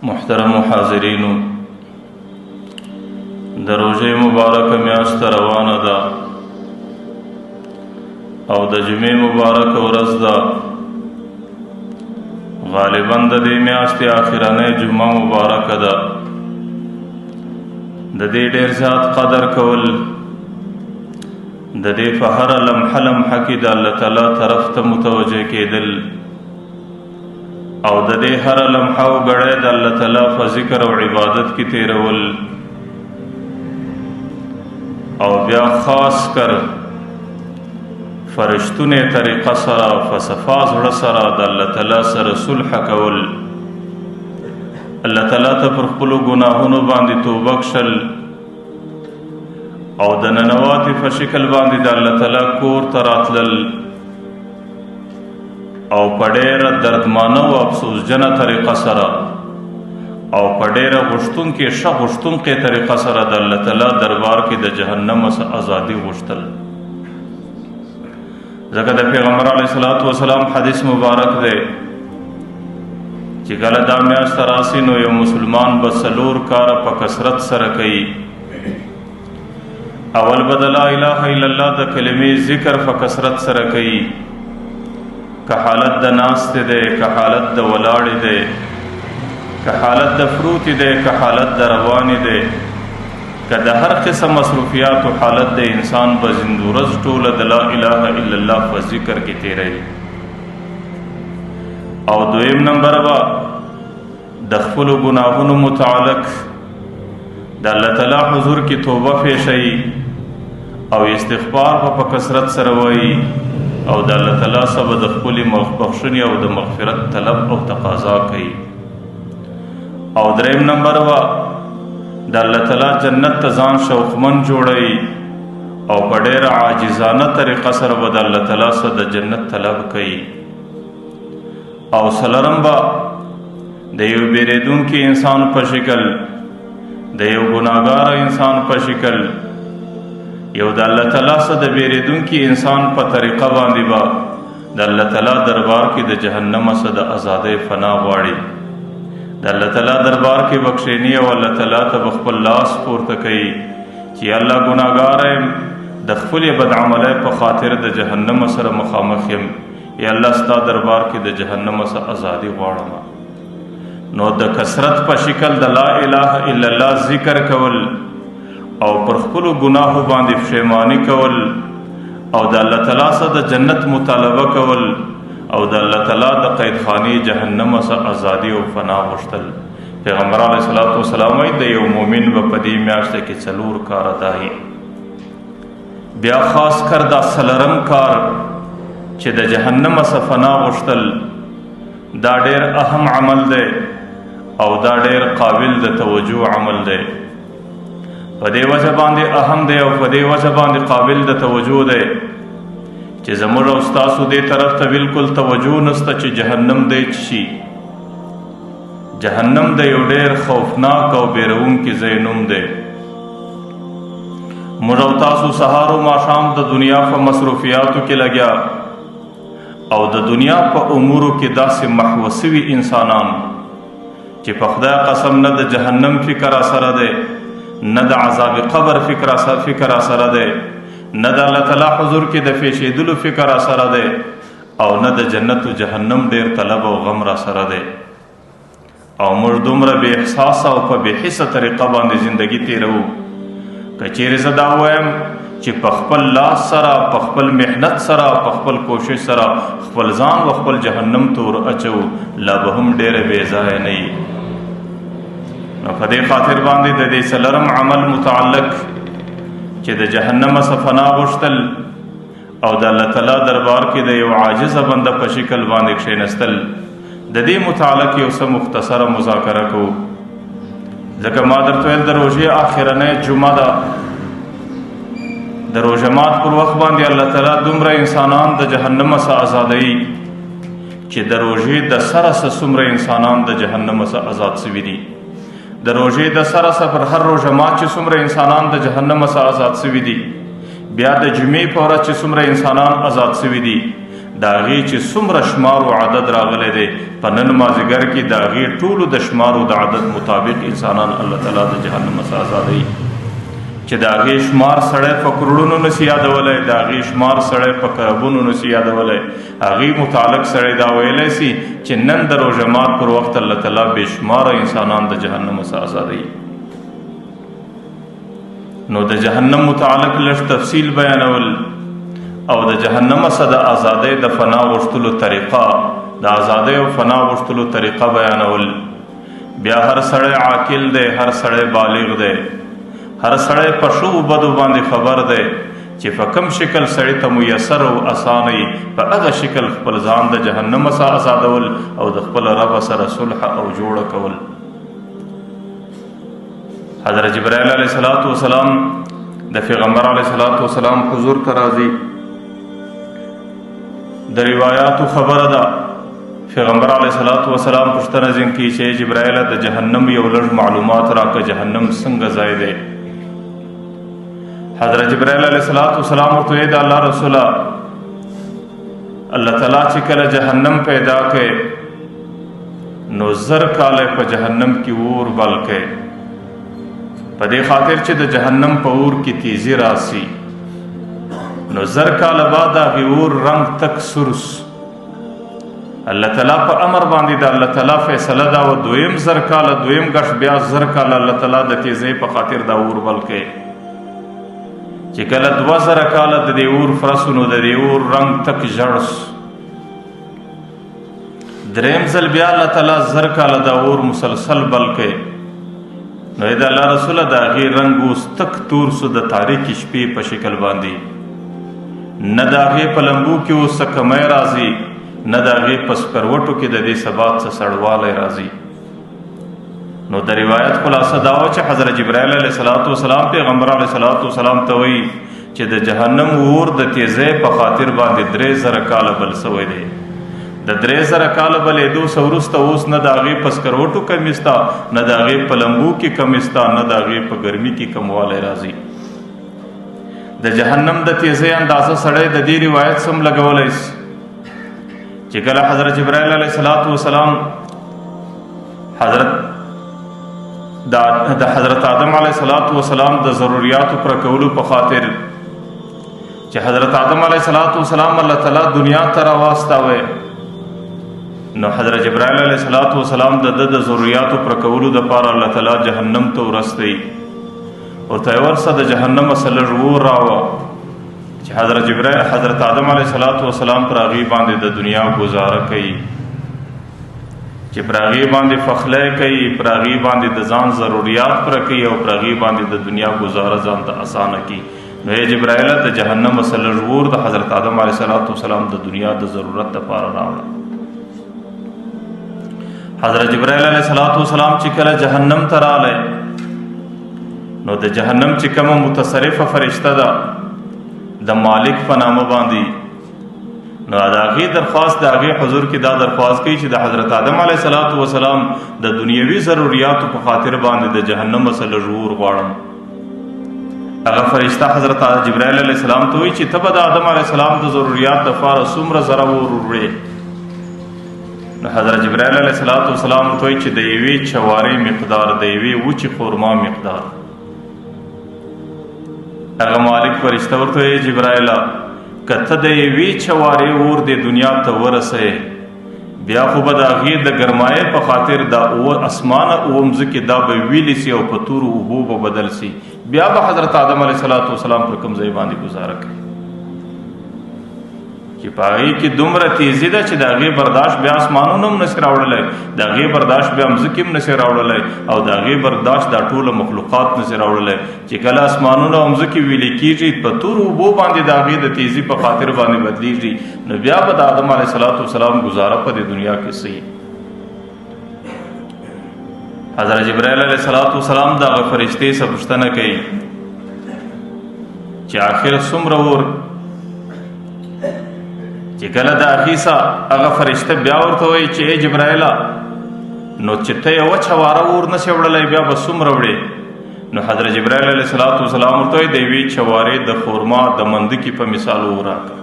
محترم حاضرینو، د روژې مبارکه میاشت روانه ده او د جمعې مبارکه ورځ ده. غالباً د دې میاشتې آخرنۍ جمعه مبارکه ده. د دې ډېر زیات قدر کول، د دې په هره لمحه لمحه کې د الله تعالی طرف ته متوجه کېدل او د دې هره لمحه او ګړی د الله تعالی په ذکر او عبادت کې تیرول، او بیا خاص کر فرشتونه طریقه سره فصفا زړه سره د الله تعالی سره صلح کول، الله تعالی ته پر خپلو ګناهونو باندې توبه کشل او د ننواتې په شکل باندې د الله تعالی کور ته راتلل او په ډېره دردمانه او افسوسجنه طریقه سره او په ډېره غوښتونکې ښه غوښتونکې طریقه سره د الله تعالی دربار کې د جهنم ازادي غوښتل. ځکه د پیغمبر علیه الصلاۃ والسلام حدیث مبارک دی چې کله دا میاشت راسي نو یو مسلمان به 4 کاره په کثرت سره کوي. اول به د لا اله الا الله د کلمې ذکر په کثرت سره کوي، که حالت د ناستې دی، که حالت د ولاړې دی، که حالت د فروتې دی، که حالت د روانې دی، که د هر قسم مصروفیاتو حالت د انسان به زندورز ټوله د لا اله الا الله په ذکر کې تیروي. او دویم نمبر به د خپلو ګناهونو متعلق د الله تعالی حضور کې توبه پیښوي او استغفار په کثرت سره وایي او د الله تعالی څخه د خپلې بخښنې او د مغفرت طلب او تقاضا کوي. او دریم نمبر به د الله تعالی جنت ته ځان شوقمن جوړوي او په ډېره عاجزانه طریقه سره به د الله تعالی څخه د جنت طلب کوي. او څلورم به د یو بیریدونکي انسان په شکل، د یو ګناهګار انسان په شکل، یو د الله تعالی څخه د بیریدونکي انسان په طریقه باندې به د الله تعالی دربار کې د جهنم څخه د ازادۍ فنا غواړي، د الله تعالی دربار کې بخښنی او الله تعالی ته خپل لاس پورته کوي چې الله ګناهګار یم، د خپلې بدعملۍ په خاطر د جهنم سره مخامخ یم، یا الله ستا دربار کې د جهنم څخه ازادي غواړم. نو د کثرت په شکل د لا اله الا الله ذکر کول او پر خپلو ګناهو باندې پښیماني کول او د الله تعالی څخه د جنت مطالبه کول او د الله تعالی د قیدخانې جهنم څخه ازادي او فنا غوښتل. پیغمبر علیه الصلاۃ والسلام وایي د یو مؤمن به په دې میاشت کې 4 کاره دایي. بیا خاص کر دا 4م کار چې د جهنم څخه فنا غوښتل، دا ډېر اهم عمل دی او دا ډېر قابل د توجه عمل دی. په دې وجه باندې اهم دی او په دې وجه باندې قابل د توجه دی چې زموږ او ستاسو دې طرف ته بالکل توجه نشته چې جهنم دی څه شي. جهنم د یو ډېر خوفناک او بیرونکي ځای نوم دی. موږ او تاسو سهار او ماښام د دنیا په مصروفیاتو کې لګیا او د دنیا په امورو کې داسې محو سوي انسانان چې په خدای قسم نه د جهنم فکر سره دی، نه د عذاب قبر فکر سره دی، نه د الله تعالی حضور کې د پیښېدلو فکر سره دی، او نه د جنت و جهنم ډېر طلب او غم را سره دی. او موږ دومره بې احساسه او په بې حسه طریقه باندې زندگی تیرو. که چیرې زه دا وایم چې په خپل لاس سره، په خپل محنت سره، په خپل کوشش سره خپل ځان و خپل جهنم تور اچو، لا به هم ډېره بې ځایه نه وي. نو په دې خاطر باندې د دې 4م عمل متعلق چې د جهنم څخه فنا غوښتل او د الله تعالی دربار کې د یو عاجزه بنده په شکل باندې کښېنستل، د دې متعلق یو څه مختصره مذاکره کوو. ځکه ما درته ویل د روژې آخرنۍ جمعه ده. د روژه مات پر وخت باندې الله تعالی دومره انسانان د جهنم څخه ازادوي چې د روژې د سره څومره انسانان د جهنم څخه آزاد شوي دي. د روژې د سره پر هر روژه مات چې څومره انسانان د جهنم څخه آزاد شوي دي، بیا د جمعې په ورځ چې څومره انسانان آزاد شوي دي، د هغې چې څومره شمار و عدد راغلی دی په نن مازدیګر کې د هغې ټولو د شمار و د عدد مطابق انسانان الله تعالی د جهنم څخه آزادوي چې د هغې شمار سړی په کروڑونو نسي یادولی د هغې شمار سړی په کربونو نسي یادولی هغې متعلق سړی دا ویلی سي چې نن د روژه مات پر وخت الله تعالی بې شماره انسانان د جهنم څخه آزادوي. نو د جهنم متعلق لږ تفصیل بیانول او د جهنم څخه د آزادۍ د فنا غوښتلو طریقه د آزادۍ او فنا غوښتلو طریقه بیانول. بیا هر سړی عاقل دی، هر سړی بالغ دی، هر سړی په ښو بدو باندې خبر دی چې په کوم شکل سړی ته میسر او اسانه په هغه شکل خپل ځان د جهنم څخه آزادول او د خپل رب سره صلح او جوړه کول. حضرت جبرائیل علیه السلام د پیغمبر علیه السلام حضور ته راځي. د روایاتو خبره ده پیغمبر علیه السلام پوښتنه ځین کوي چې جبرائیل د جهنم یو لږ معلومات راکړه، جهنم څنګه ځای دی؟ حضرت جبرائیل علیه السلام ورته ویل د الله رسوله الله تعالی چې کله جهنم پیدا کړي نو 1000 کاله په جهنم کې اور بل کړي په دې خاطر چې د جهنم په اور کې تیزی راسي. نو 1000 کاله بعد هغه اور رنگ تک سرس الله تعالی په امر باندې د الله تعالی فیصله دا و دویم 1000 کاله دویم غش بیا 1000 کاله الله تعالی د تیزی په خاطر دا اور بل کړي چې کله 2000 کاله د دې اور فرسونو د دې اور رنگ تک ژړس دریم ځل بیا الله تعالی 1000 کاله دا اور مسلسل بل کړي. نو د الله رسوله د هغې رنګ اوس تک تور سو د تاریکې شپې په شکل باندې، نه د هغې په لمبو کې اوس څه کمی راځي، نه د هغې په سکروټو کې د دې ثبات څه سړوالی راځي. نو د روایت خلاصه دا وه چې حضرت جبرائیل علیه السلام پیغمبر علیه السلام ته وایي چې د جهنم اور د تیزۍ په خاطر باندې 3000 کاله بل سوی دی. د 3000 کاله بلېدو څه وروسته اوس نه د هغې په سکروټو کمی سته، نه د هغې په لمبو کې کمی سته، نه د هغې په ګرمي کې کموالی راځي. د جهنم د تیزۍ اندازه سړی د دې روایت سم لګولی شي چې کله حضرت جبرائیل علیه السلام د حضرت آدم علیه السلام د ضروریاتو پوره کولو په خاطر چې حضرت آدم علیه السلام الله تعالی دنیا ته راواستاوه، نو حضرت جبرائیل علیه السلام د ضروریاتو پوره کولو دپاره الله تعالی جهنم ته ورستی ورته ورسه د جهنم څخه لږ اور راوه چې حضرت آدم علیه السلام پر هغې باندې د دنیا ګزاره کوي، چې پر هغې باندې فخلی کوي، پر هغې باندې د ځان ضروریات پوره کوي او پر هغې باندې د دنیا ګزاره ځان ته اسانه کړي. نو ای جبرائیل د جهنم څخه لږ اور د حضرت آدم علیه السلام د دنیا د ضرورت دپاره راوړه. حضرت جبرائیل علیه السلام چې کله جهنم ته راغلی نو د جهنم چې کومه متصرفه فرشته ده د مالک په نامه باندې، نو د هغې درخواست د هغې حضور کې دا درخواست کوي چې د حضرت آدم علیه السلام د دنیوي ضروریاتو په خاطر باندې د جهنم څخه لږ اور غواړم. هغه فرشته حضرت جبرائیل علیه السلام ته وایي چې ته به د آدم علیه السلام د ضروریات دپاره څومره ذره اور وړې؟ نو حضرت جبرائیل علیه السلام ته وایي چې د یوې چوارې مقدار، د یوې وچې خورما مقدار. هغه مالک فرشته ورته وایي جبرائیله که ته د یوې چوارې اور د دنیا ته ورسوې بیا خو به د هغې د ګرمایۍ په خاطر دا اسمانه اوه مځکې دا به ویلې سي او په تورو اوبو به بدل سي، بیا به حضرت آدم علیه السلام پر کوم ځای باندې ګزاره کوي چې په هغې کې دومره تیزي ده چې د هغې برداشت بیا اسمانونه هم نسي راوړلی، د هغې برداشت بیا مځکې هم نسي راوړلی او د هغې برداشت دا ټوله مخلوقات نسي راوړلی چې کله اسمانونه او مځکې ویلې کېږي په تورو اوبو باندې د هغې د تیزي په خاطر باندې بدلېږي، نو بیا به د آدم علیه السلام ګزاره په دې دنیا کې صحیح. حضرت جبرائیل علیه السلام د هغه فرشتې څخه پوښتنه کوي چې آخر څومره اور؟ چې کله د هغې څخه هغه فرشته بیا ورته وایي چې ای جبرائیله نو چې ته یوه چواره اور نسې وړلی بیا به څومره وړې؟ نو حضرت جبرائیل علیه السلام ورته وایي د یوې چوارې د خورما د مندکې په مثال اور راکړه.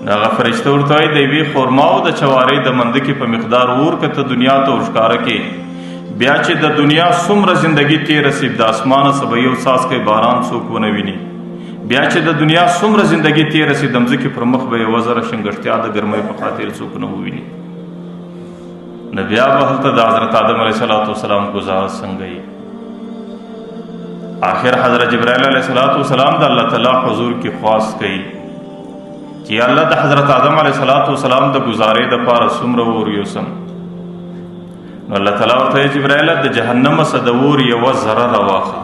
هغه فرشته ورته وایي د یوې خرما او د چوارې د منده کې په مقدار اور که ته دنیا ته ورښکاره کې بیا چې د دنیا څومره زندگی تېره سي د اسمانه څه به یو څاڅکی باران څوک ونه ویني بیا چې د دنیا څومره زندگی تېره سي د مځکې پر مخ به یوه زره شنګښتیا د ګرمۍ په خاطر څوک نه وویني نو بیا به هلته د حضرت آدم علیه السلام ګزاره څنګه وي آخر حضرت جبرائیل علیه السلام د الله تعالی حضور کې خواست کوي چې الله د حضرت آدم علیه السلام د ګزارې دپاره څومره اور یوسم نو الله تعالی ورته جبرائیل د جهنم څخه د اور یوه ذره راواخله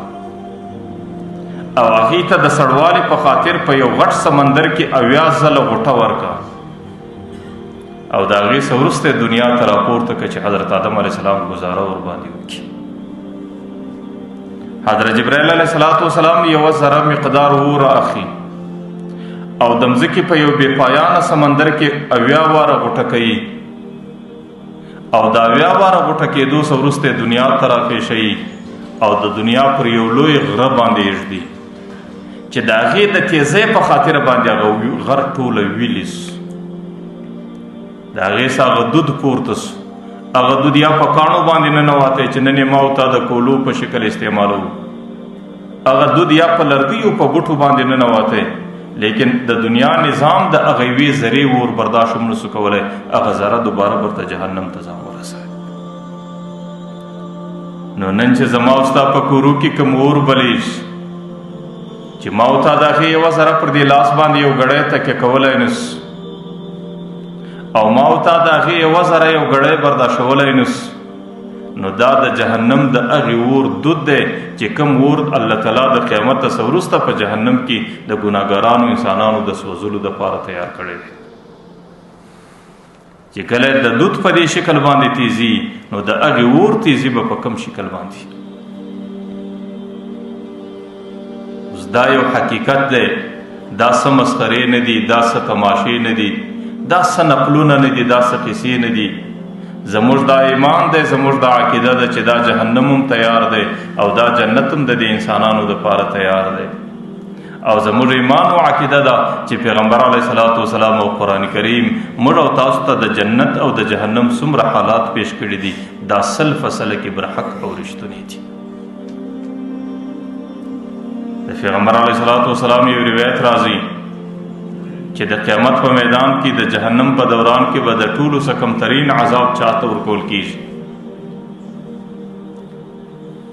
او هغې ته د سړوالي په خاطر په یو غټ سمندر کې 80 ځله غوټه ورکړه او د هغې څه وروسته دنیا ته راپورته کړه چې حضرت آدم علیه السلام ګزاره ورباندې وکړي حضرت جبرائیل علیه السلام یوه ذره مقدار اور اخلي او د مځکې په یو بې پایانه سمندر کې 80 واره غوټه کوي او د 80 واره غوټه کېدو څه وروسته دنیا ته راپېښوي او د دنیا پر یو لوی غره باندې ایږدي چې د هغې د تیزۍ په خاطر باندې هغه غر ټوله ویلي سو د هغې څه هغه دود پورته سو هغه دود یا په کاڼو باندې ننوتی چې نن یې ما او تا د کولو په شکل استعمالو هغه دود یا په لرګیو په بوټو باندې ننوتی لیکن د دنیا نظام د هغه یوې ذرې اور برداشت هم نسو کولی هغه ذره دوباره برته جهنم ته ځان ورسوي نو نن چې زما او ستا په کورو کې کوم اور بلیږ چې ما او تا د هغې یوه ذره پر دې لاس باندې یو ګړی تکیه کولی نسو او ما او تا د هغې یوه ذره یو ګړی برداشتولی نسو نو دا د جهنم د هغې اور دود دی چې کوم اور الله تعالی د قیامت څخه وروسته په جهنم کې د ګناهګارانو انسانانو د سوځلو دپاره تیار کړی دی چې کله د دود په دې شکل باندې تیزي نو د هغې اور تیزي به په کوم شکل باندې اوس دا یو حقیقت دی دا څه مسخرې نه دي دا څه تماشې نه دي دا څه نقلونه نه دي دا څه قصې نه دي زموږ دا ایمان دی زموږ دا عقیده ده چې دا جهنم هم تیار دی او دا جنت هم د دې انسانانو دپاره تیار دی او زموږ ایمان او عقیده ده چې پیغمبر علیه السلام او قرآن کریم موږ او تاسو ته د جنت او د جهنم څومره حالات پیش کړي دي دا 100% کې برحق او رښتونی دي د پیغمبر علیه السلام یو روایت راځي چې د قیامت په میدان کې د جهنم په دوران کې به د ټولو څخه کمترین عذاب چاته ورکول کیږي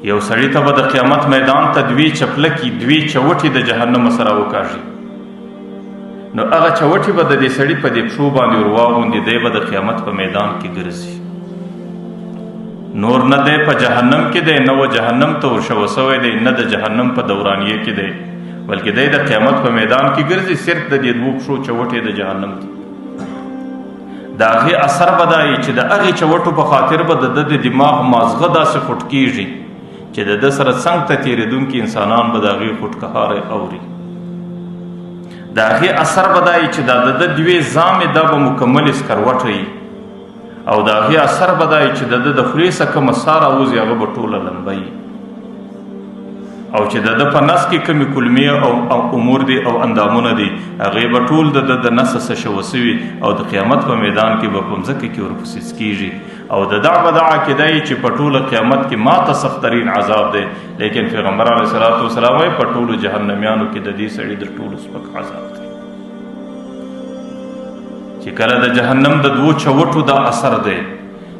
یو سړي ته به د قیامت میدان ته 2 چپلکې 2 چوټې د جهنم سره وکاږي نو هغه چوټې به د دې سړي په دې پښو باندې ورواغوندي دی به د قیامت په میدان کې ګرځي نور نه دی په جهنم کې دی نه و جهنم ته ورشوه سوی دی نه د جهنم په دورانیه کې دی بلکې دی د قیامت په میدان کې ګرځي صرف د دې 2 پښو چوټې د جهنم دي د هغې اثر به دا چې د هغې چوټو په خاطر به د د دماغ مازغه داسې خوټ کېږي چې د ده سره څنګ ته تېرېدونکي انسانان به د هغې خوټکهاری اوري د هغې اثر به دا چې دا د ده 2 زامې دا به مکملې سکروټه وي او د هغې اثر به دا چې د ده د خولې څخه کومه ساه راوځي هغه به ټوله لمبه وي او چې د ده په نس کې کومې کلمې او امور دي او اندامونه دي هغې به ټول د ده د نس څخه شوه سوي او د قیامت په میدان کې به په مځکه کې ورپسې کېږي او د دع به دا عقیده یي چې په ټوله قیامت کې ماته سختترین عذاب دی لیکن پیغمبر علیه السلام وایي په ټولو جهنمیانو کې د دې سړي د ټولو سپک عذاب دی چې کله د جهنم د 2 چوټو دا اثر دی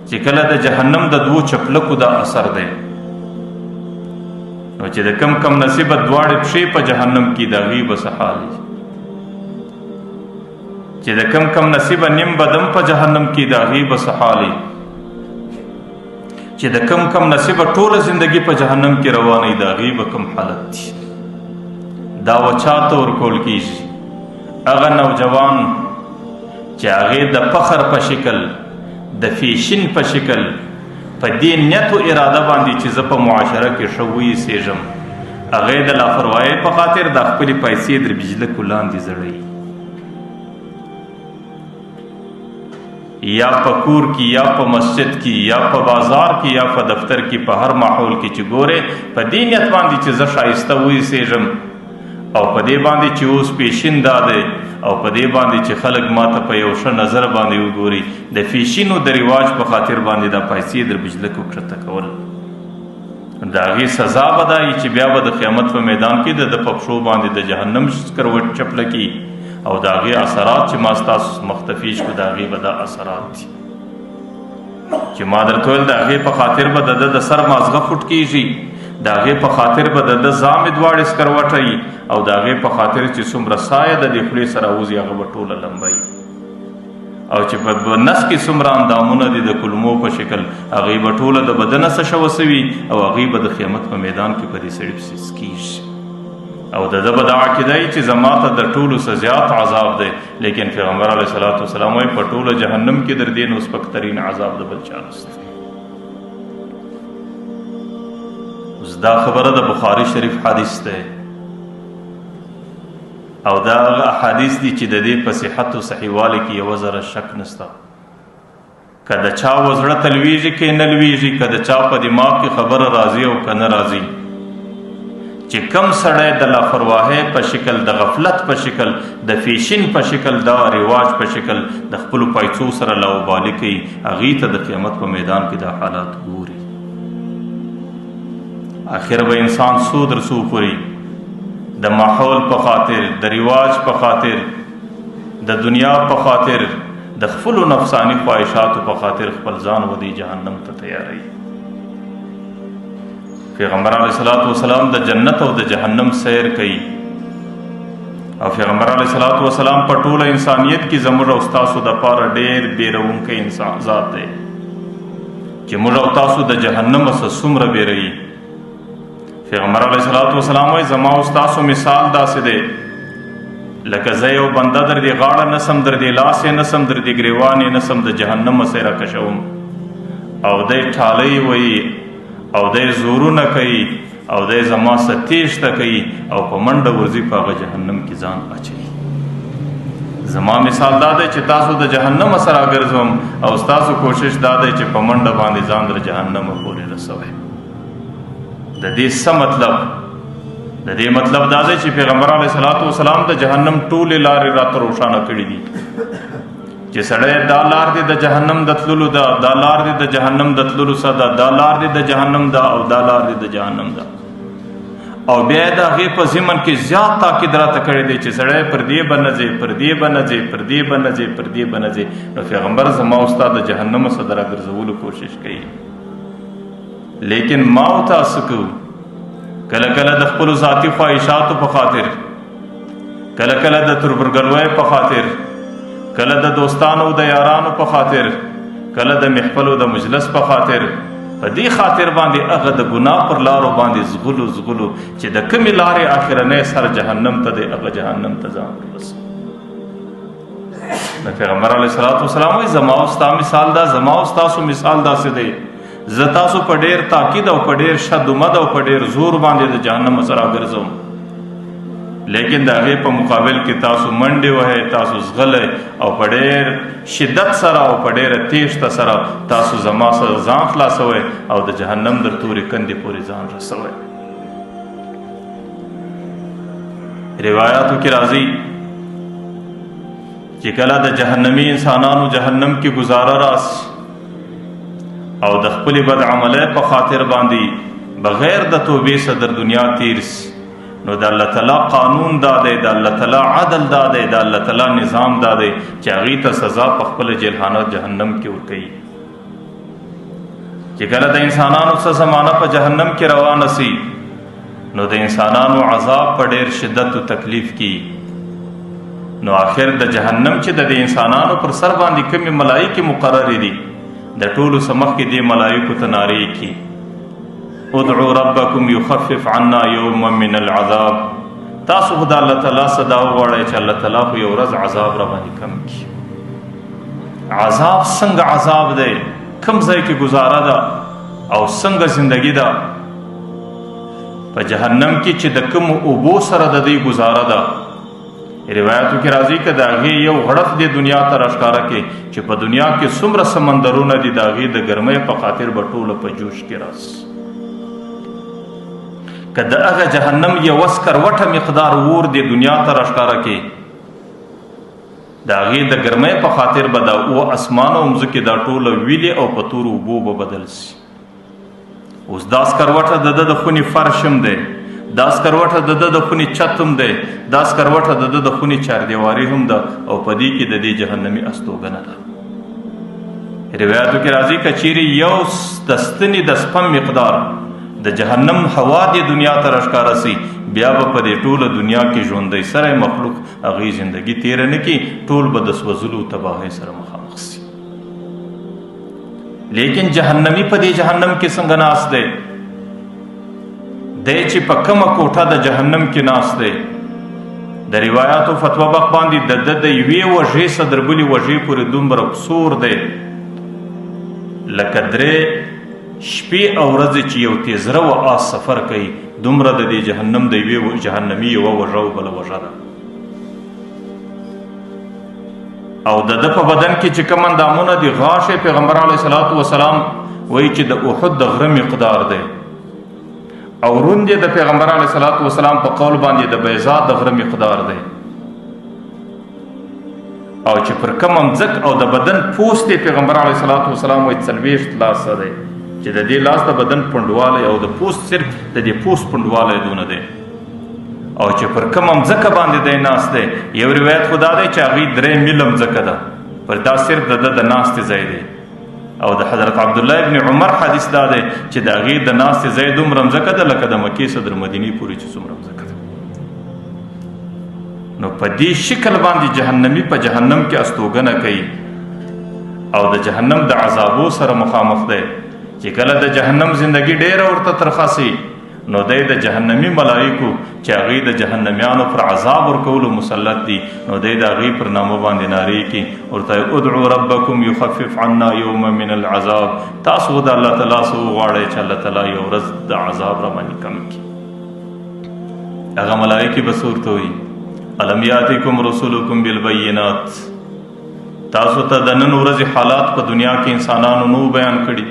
چې کله د جهنم د 2 چپلکو دا اثر دی نو چې د کم کم نصیبه 2 پښې په جهنم کې د هغې به څه حال وي چې د کم کم نصیبه نیم بدن په جهنم کې د هغې به څه حال وي چې د کم کم نصیبه ټوله زندگی په جهنم کې روانه د هغې به کوم حالت دي دا و چاته ورکول کېږي هغه نوجوان چې هغې د فخر په شکل د فیشن په شکل په دې نیت و اراده باندې چې زه په معاشره کې ښه وایسېږم هغې د لاپروایۍ په خاطر د خپلې پیسې در بجلکو لاندې زړوي یا په کور کې یا په مسجد کې یا په بازار کې یا په دفتر کې په هر ماحول کې چې ګورې په دې نیت باندې چې زه ښایسته وایسېږم او په دې باندې چې اوس پیشین دا دی او په دې باندې چې خلک ماته په یو ښه نظر باندې وګوري د فیشینو د رواج په خاطر باندې دا پیسې در بجلکو کښته کول د هغې سزا به دا وي چې بیا به د قیامت په میدان کې د په پښو باندې د جهنم کروټ چپله کي او د هغې اثرات چې ما ستاسو مختفي شو د هغې به دا اثرات دي چې ما درته ویل د هغې په خاطر به د ده د سر مازغه فوټ کېږي د هغې په خاطر به د ده زامې دواړې سکروټوي او د هغې په خاطر چې څومره سایه د دې خولې سره وځي هغه به ټوله لمبوي او چې په نس کې څومره اندامونه دي د کلمو په شکل هغې به ټوله د بدنه څه شوه سوي او هغې به د قیامت په میدان کې په دې سړي پسې سکېږي او د ده به دا عقیده وي چې زما ته د ټولو څه زیات عذاب دی لیکن پیغمبر علیه صلات وسلام وایي په ټوله جهنم کې در دې نو سپکترین عذاب د بل چا نشته. اوس دا خبره د بخاري شریف حدیث دی او دا هغه احادیث دي چې د دې په صحت او صحیحوالي کې یوه ذره شک نشته. که د چا و زړه ته لویږي که نه لویږي، که د چا په دماغ کې خبره راځي او که نه راځي، چې کم سړی د لاپرواهۍ په شکل، د غفلت په شکل، د فیشن په شکل، دا رواج په شکل د خپلو پیسو سره لاوبالي کوي، هغې ته د قیامت په میدان کې دا حالات ګوري. آخر به انسان څو در څو پورې د ماحول په خاطر، د رواج په خاطر، د دنیا په خاطر، د خپلو نفسانی خواهشاتو په خاطر خپل ځان ودی جهنم ته تیاروي. پیغمبر علیه الصلاۃ والسلام د جنت او د جهنم سیر کوي او پیغمبر علیه الصلاۃ والسلام په ټوله انسانیت کې زموږ او تاسو دپاره ډېر بیرونکی انسان ذات دی چې موږ او تاسو د جهنم څخه څومره بیروي. پیغمبر علیه الصلاۃ والسلام وایي زما او تاسو مثال داسې دی لکه زه یو بنده در دې غاړه نسم، در دې لاس یې نسم، در دې ګریوان یې نسم، د جهنم څخه راکشوم او دی ټالۍ وایي او دی زورونه کوي او دی زما څه تیښته کوي او په منډه ورځي په هغه جهنم کې ځان اچوي. زما مثال دا دی چې تاسو د جهنم سره ګرځوم او ستاسو کوشش دا دی چې په منډه باندې ځان در جهنم پورې رسوئ. د دې څه مطلب؟ د دې مطلب دا دی چې پیغمبر علیه الصلاۃ والسلام د جهنم ټولې لارې راته روښانه کړي دي چې سړی دا لار دی د جهنم د تللو ده، دا لار دی د جهنم د تللو څه ده، دا لار دی د جهنم ده او دا لار دی د جهنم ده. او بیا یې د هغې په ضمن کې زیات تاکید راته کړی دی چې سړی پر دې به نه ځې، پر دې به نه ځې، پر دې به نه ځې، پر دې به نه ځې. نو پیغمبر زما او ستا د جهنم څخه د راګرځولو کوشش کوي. لیکن ما او تاسو کوو کله کله د خپلو ذاتي خواهشاتو په خاطر، کله کله د تربورګلوۍ په خاطر، کله د دوستانو د یارانو په خاطر، کله د محفل او د مجلس په خاطر، په دې خاطر باندې هغه د ګناه پر لارو باندې زغلو چې د کمې لارې اخرنی سر جهنم ته دی، هغه جهنم ته ځان ورسوي. د پیغمبر علیه الصلاۃ والسلام وایي زما او ستا مثال دا، زما او ستاسو مثال داسې دی زه تاسو په ډېر تاکید او په ډېر شد و مد او په ډېر زور باندې د جهنم سره ګرځوم، لیکن د هغې په مقابل کې تاسو منډې وهئ، تاسو زغلی او په ډېر شدت سره او په ډېره تیښته سره تاسو زما سره ځان خلاصوئ او د جهنم در تورې کندې پورې ځان رسوئ. روایاتو کې راځي چې کله د جهنمي انسانانو جهنم کې گزاره راسي او د خپلې بد عملۍ په خاطر باندې بغیر د توبې څخه در دنیا تیر سي، نو د الله تعالی قانون دا دی، د الله تعالی عدل دا دی، د الله تعالی نظام دا دی چې هغې ته سزا په خپله جیلخانه جهنم کې ورکوي. چې کله د انسانانو څه زمانه په جهنم کې روانه سي نو د انسانانو عذاب په ډېر شدت او تکلیف کې، نو آخر د جهنم چې د انسانانو پر سر باندې کومې ملایکې مقررې دي د ټولو څه مخکې دې ملایکو ته نارې کړي ادعوا ربکم یخفف عنا یوما من العذاب. تاسو خو د الله تعالی څخه دا وغواړئ چې الله تعالی خو یو ورځ عذاب را باندې کم کړي. عذاب څنګه عذاب دی، کوم ځای کې گزاره ده او څنګه زندگی ده په جهنم کې چې د کومو اوبو سره د دې گزاره ده. روایتو کې راځي که د هغې یو غړپ دې دنیا ته راښکاره کړي چې په دنیا کې څومره سمندرونه دي د هغې د ګرمۍ په خاطر به ټوله په جوش کې راسي. که د هغه جهنم یوه سکروټه مقدار اور د دنیا ته راښکاره کړي د هغې د ګرمۍ په خاطر به دا اسمان او مځکې دا ټوله ویلې او په تورو اوبو به بدل سي. اوس دا سکروټه د ده د خونې فرش هم دی، دا سکروټه د ده د خونې چت هم دی، دا سکروټه د ده د خونې چاردیواري هم ده او په دې کې د دې جهنمي استوګنه ده. روایاتو کې راځي که چیرې یو د ستنې د سپم مقدار د جهنم هوا د دنیا ته راښکاره سي، بیا به په دې ټوله دنیا کې ژوندی سره مخلوق هغې زندګي تیره نه کړي، ټول به د سوځلو تباهۍ سره مخامخ سي. لیکن جهنمی په دې جهنم کې څنګه ناست دی؟ دی چې په کومه کوټه د جهنم کې ناست دی، د روایاتو فتوا بخ باندې د ده د یوې وژې صدر بلې وژې پورې دومره سور دی لکه درې شپې او ورځې چې یو تیزره و آس سفر کوي، دومره د دې جهنم د یوې جهنمي یوه وژه او بله وژه ده. او د ده په بدن کې چې کوم اندامونه دي غاښ پیغمبر علیه الصلاة وسلام وایي چې د احد د غره مقدار دی، او روند د پیغمبر علیه الصلاة وسلام په قول باندې د بیضا د غره مقدار دی، او چې پر کوم مځک او د بدن پوست دی پیغمبر علیه الصلاة وسلام وایي 40 لاسه دی، چې د دې لاس د بدن پنډوالی او د پوست صرف د دې پوست پنډوالی دونه دی، او چې پر کومه مځکه باندې دی ناست دی. یو روایت خو دا دی چې هغې 3 میله مځکه ده، پر دا صرف د ده د ناستې ځای دی. او د حضرت عبدالله ابن عمر حدیث دا دی چې د هغې د ناستې ځای دومره مځکه ده لکه د مکې صدر مدینې پورې چې څومره مځکه ده. نو په دې شکل باندې جهنمي په جهنم کې استوګنه کوي او د جهنم د عذابو سره مخامخ دی. چې کله د جهنم زندگی ډیره ورته ترخه سي، نو دی د جهنمی ملائکو چې هغې د جهنمیانو پر عذاب ورکولو مسلط دي، نو دی د هغې پر نامه باندې نارې کړي، ورته ادعو ربکم یخفف عنا یوما من العذاب، تاسو د الله تعالی څه وغواړئ چې الله تعالی یو ورځ د عذاب را باندې کم کړي. هغه ملائکې به څه ورته وایي؟ الم یاتکم رسولکم بالبینات، تاسو ته د نن ورځې حالات په دنیا کې انسانانو نو بیان کړي،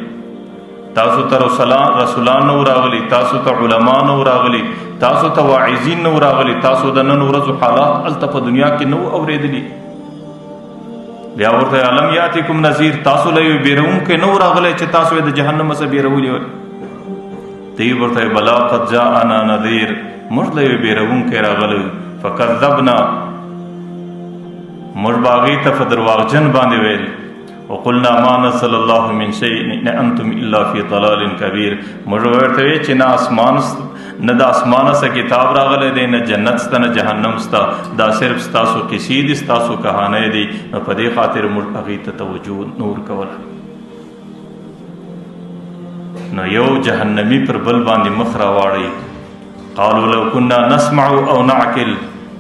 تاسو ته رسولان نو راغلي، تاسو ته علما نو راغلي، تاسو ته واعظین نو راغلي، تاسو د نن ورځو حالات هلته په دنیا کې نو اورېدلي. بیا ورته الم یاتکم نذیر، تاسو له یو بیرونکی نو راغلی چې تاسو یې د جهنم څخه بیرولي وای. دی ورته بلا قد جاءنا نذیر، موږ له یو بیرونکی راغلی فکذبنا، موږ به هغې ته په درواغجن باندې ویل، وقلنا ما نزل الله من شيء ان انتم الا في ضلال كبير، موږ ورته وی چې نه د اسمانه څه کتاب راغلی دی، نه جنت سته نه جهنم سته، دا صرف ستاسو کیسې دي، ستاسو کهانۍ دي. نو په دې خاطر موږ هغې ته توجه نور کوله. نو یو جهنمی پر بل باندې مخ راواړئ، قالوا لو كنا نسمع او نعقل،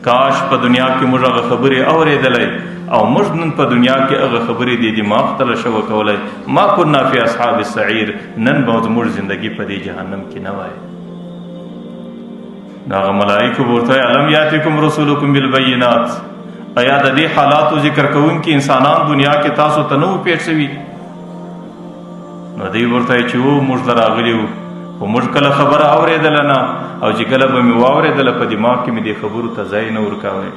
کاش په دنیا کې موږ هغه خبرې اورېدلی او موږ نن په دنیا کې هغه خبرې د دماغ ته شوه کولی، ما كنا فی اصحاب السعیر، نن به زموږ زندگی په دې جهنم کې نه وای. نو هغه ملائکو به ورته الم یاتکم رسولکم بالبینات، ایا د دې حالاتو ذکر کوونکي انسانان دنیا کې تاسو ته نه و پیښ شوي؟ نو دوی ورته چې و موږ له راغلي وو، خو موږ کله خبره اورېدله نه، او چې کله به مې واورېدله په دماغ کې مې دې خبرو ته ځای نه ورکوی.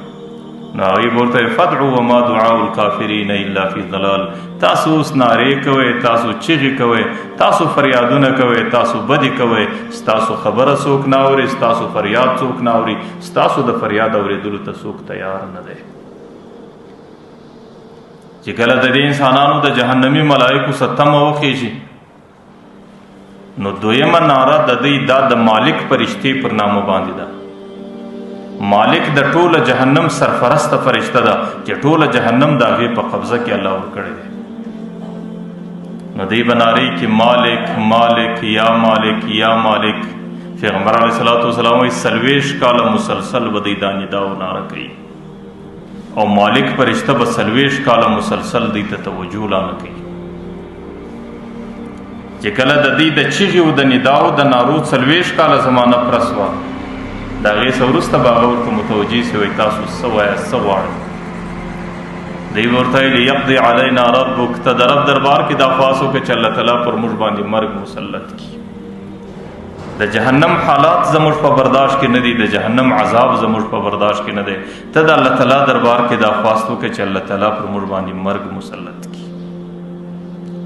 نو هغې به ورته فدعو وما دعاء الکافرین الا فی ضلال، تاسو اوس نارې کوئ، تاسو چغې کوئ، تاسو فریادونه کوئ، تاسو بدې کوئ، ستاسو خبره څوک نه اوري، ستاسو فریاد څوک نه اوري، ستاسو د فریاد اورېدلو ته څوک تیار نه دی. چې کله د دې انسانانو د جهنمي ملائکو څه تمه وخیږي، نو دویمه ناره د دوی دا د مالک فرشتې پر نامه باندې ده. مالک د ټوله جهنم سرفرسته فرشته ده چې ټوله جهنم د هغې په قبضه کې الله ورکړی دی. نو دوی به نارې کې مالک مالک یا مالک یا مالک. پیغمبر علیه الصلاة وسلام وایي 40 کاله مسلسل به دوی دا ندا و ناره کوي، او مالک فرشته به 40 کاله مسلسل دوی ته توجه لا نه کوي. چې کله د دوی د چیغې و د نداو د نارو 40 کاله زمانه پرس وه، د هغې څه وروسته به هغه ورته متوجه سي، وایي تاسو څه وایه څه غواړئ؟ دوی به ورته وایي لیقضي علینا ربک، ته د رب دربار کې دا خواست وکړه چې الله تعالی پر موږ باندې مرګ مسلط کړي. د جهنم حالات زموږ په برداشت کې نه دي، د جهنم عذاب زموږ په برداشت کې نه دی. ته د الله تعالی دربار کې دا خواست وکړه چې الله تعالی پر موږ باندې مرګ مسلط کړي.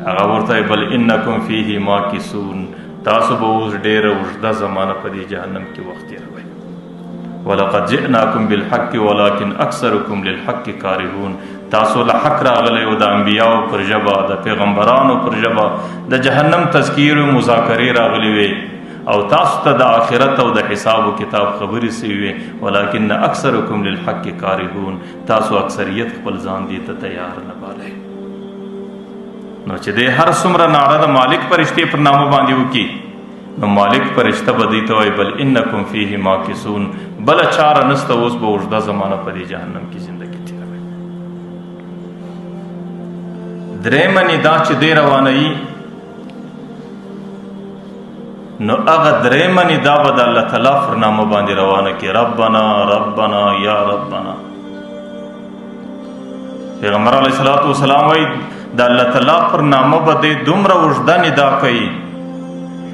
هغه ورته بل انکم فیه ماکثون، تاسو به اوس ډېره اوږده زمانه په دې جهنم کې وخت تېروئ. ولقد جئناکم بالحق ولکن اکثرکم للحق کارهون، تاسو له حق راغلی و، د انبیاو پر ژبه، د پیغمبرانو پر ژبه د جهنم تذکیر و مذاکرې راغلی وې، او تاسو ته د آخرت او د حساب و کتاب خبرې سوي وې، ولکن اکثرکم للحق کارهون، تاسو اکثریت خپل ځان دې ته تیار نه بالی. نو چې دې هر څومره ناره د مالک فرشتې پر نامه باندې وکړي، نو مالک فرشته به دوی ته وایي بل انکم فیه ماکثون، بله چاره نسته، اوس به اوږده زمانه په دې جهنم کې زندګي تېروئ. درېیمه ندا چې دی روانوي، نو هغه درېیمه ندا به د الله تعالی پر نامه باندې روانه کړي، ربنا ربنا یا ربنا. پیغمبر علیه الصلاة والسلام وایي د الله تعالی پر نامه به دی دومره اوږده ندا کوي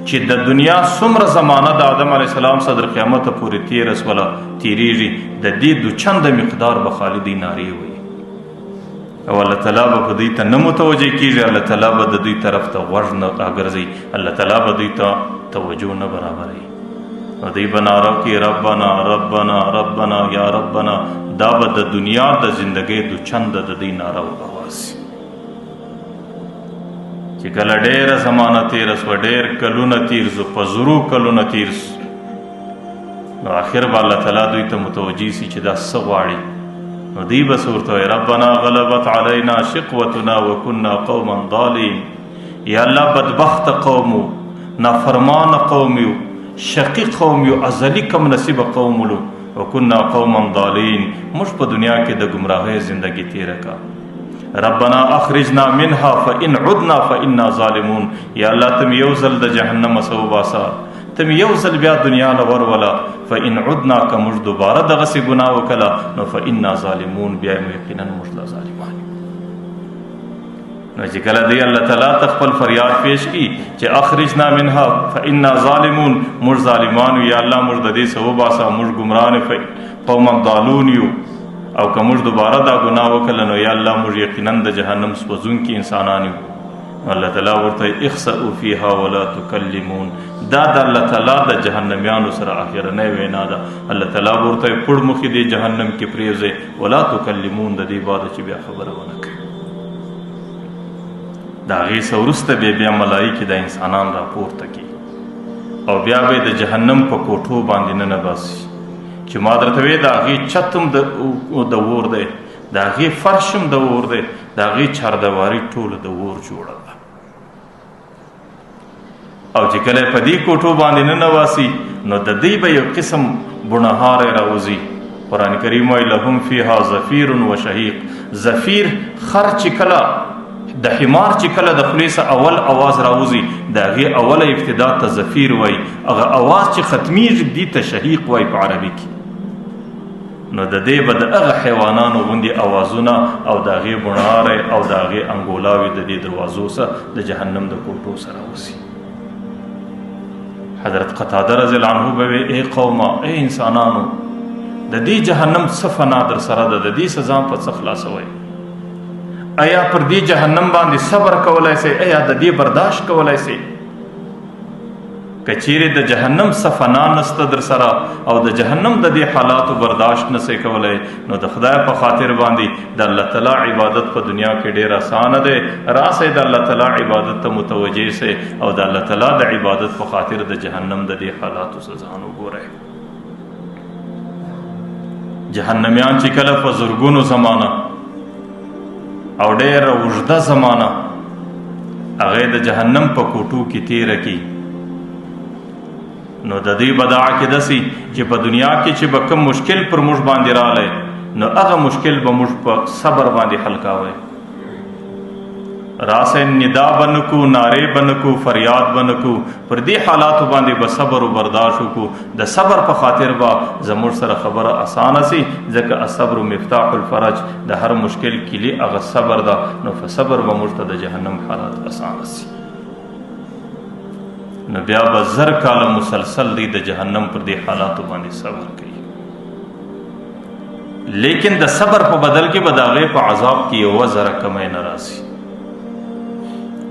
چې د دنیا څومره زمانه د آدم علیه السلام صدر قیامت پورې تېره سوله تېرېږي، د دې دوچنده مقدار به خالي دوی نارې وایي، او الله تعالی به په دوی ته نه متوجه کېږي، الله تعالی به د دوی طرف ته غوږ نه راګرځوي، الله تعالی به دوی ته توجه نه برابروي، او دوی به ناره وکړي ربنا ربنا ربنا یا ربنا. دا به د دنیا د زندګۍ دوچنده د دوی ناره و اواز چې کله ډېره زمانه تېره سوه، ډېر کلونه تېر سو، په زرو کلونه تېر سو، نو آخر به الله تعالی دوی ته متوجه سي چې دا څه غواړي. نو دوی به څه ورته وایي ربنا غلبت علینا شقوتنا وکنا قوما ضالین، یا الله بدبخت قوم و، نافرمان قوم یو، شقی قوم یو، ازلی کم نصیب قوم لو، وکنا قوما ضالین، موږ په دنیا کې د ګمراهۍ زندگی تېره کا. ربنا اخرجنا منها فإن عدنا فإنا ظالمون، یا الله تم یو ځل د جهنم څخه وباسه، تم یو ځل بیا دنیا له وروله، فإن عدنا که موږ دوباره دغسې ګناه وکړه نو فإنا ظالمون، بیا مو یقینا موږ لا ظالمان. نو چې کله دی الله تعالی ته خپل فریاد پیش کړي چې اخرجنا منها فإنا ظالمون، موږ ظالمان یو، یا الله موږ د دې څخه وباسه، موږ ګمران قوما ضالون یو، او که موږ دوباره دا ګناه وکړله نو یا الله موږ یقینا د جهنم سوځونکي انسانان یو. الله تعالی ورته اخسئوا فیها ولا تکلمون، دا د الله تعالی د جهنمیانو سره اخرنۍ وینا ده. الله تعالی ورته پړ مخې دې جهنم کې پرېږدئ، ولا تکلمون، د دې بعده چې بیا خبره ونه کوي. د هغې څه وروسته بیا ملایکې د انسانان راپورته کړي، او بیا به د جهنم په کوټو باندې ننباسي چې ما درته وی د هغې چت هم د اور دی، د هغې فرش هم د اور دی، د هغې چاردواري ټوله د اور جوړه ده. او چې کله په دې کوټو باندې ننواسي نو د دوی به یو قسم بڼهاری راوځي. قرآن کریم وایي لهم فیها زفیر و شهیق. زفیر خر چې کله د حمار چې کله د خولې څخه اول اواز راوځي، د هغې اوله ابتدا ته زفیر وایي، هغه اواز چې ختمیږي دې ته شهیق وایي په عربي کې. نو د دې به د هغه حیوانانو غوندې اوازونه او د هغې بڼهاری او د هغې انګولاوې د دې دروازو څخه د جهنم د کوټو سره راوځي. حضرت قتاده رضی الله عنه به وی ای قومه، ای انسانانو، د دې جهنم څه فنا در سره ده، د دې سزا په څه خلاصوئ؟ آیا پر دې جهنم باندې صبر کولی سئ؟ آیا د دې برداشت کولی سئ؟ که چیرې د جهنم څه فنا نسته در سره او د جهنم د دې حالاتو برداشت نسئ کولی، نو د خدای په خاطر باندې د الله تعالی عبادت په دنیا کې ډېر اسانه دی. راسئ د الله تعالی عبادت ته متوجه سئ او د الله تعالی د عبادت په خاطر د جهنم د دې حالاتو څخه ځان وګورئ. جهنمیان چې کله په زرګونو زمانه او ډېره اوږده زمانه هغې د جهنم په کوټو کې تېره کړي، نو د دوی به دا عقیده سي چې په دنیا کې چې به کوم مشکل پر موږ باندې راغلی نو هغه مشکل به موږ په صبر باندې حل کاوی. راسئ ندا به نه کو، نارې به نه کو، فریاد به نه کو، پر دې حالاتو باندې به صبر و برداشت وکړو. د صبر په خاطر به زموږ سره خبره اسانه سي، ځکه الصبر مفتاح الفرج، د هر مشکل کلي هغه صبر ده. نو په صبر به موږ ته د جهنم حالات اسانه سي. نو بیا به 1000 کاله مسلسل دی د جهنم پر دې حالاتو باندې صبر کوي. لیکن د صبر په بدل کې به د هغې په عذاب کې 1000 کمی نه راسي.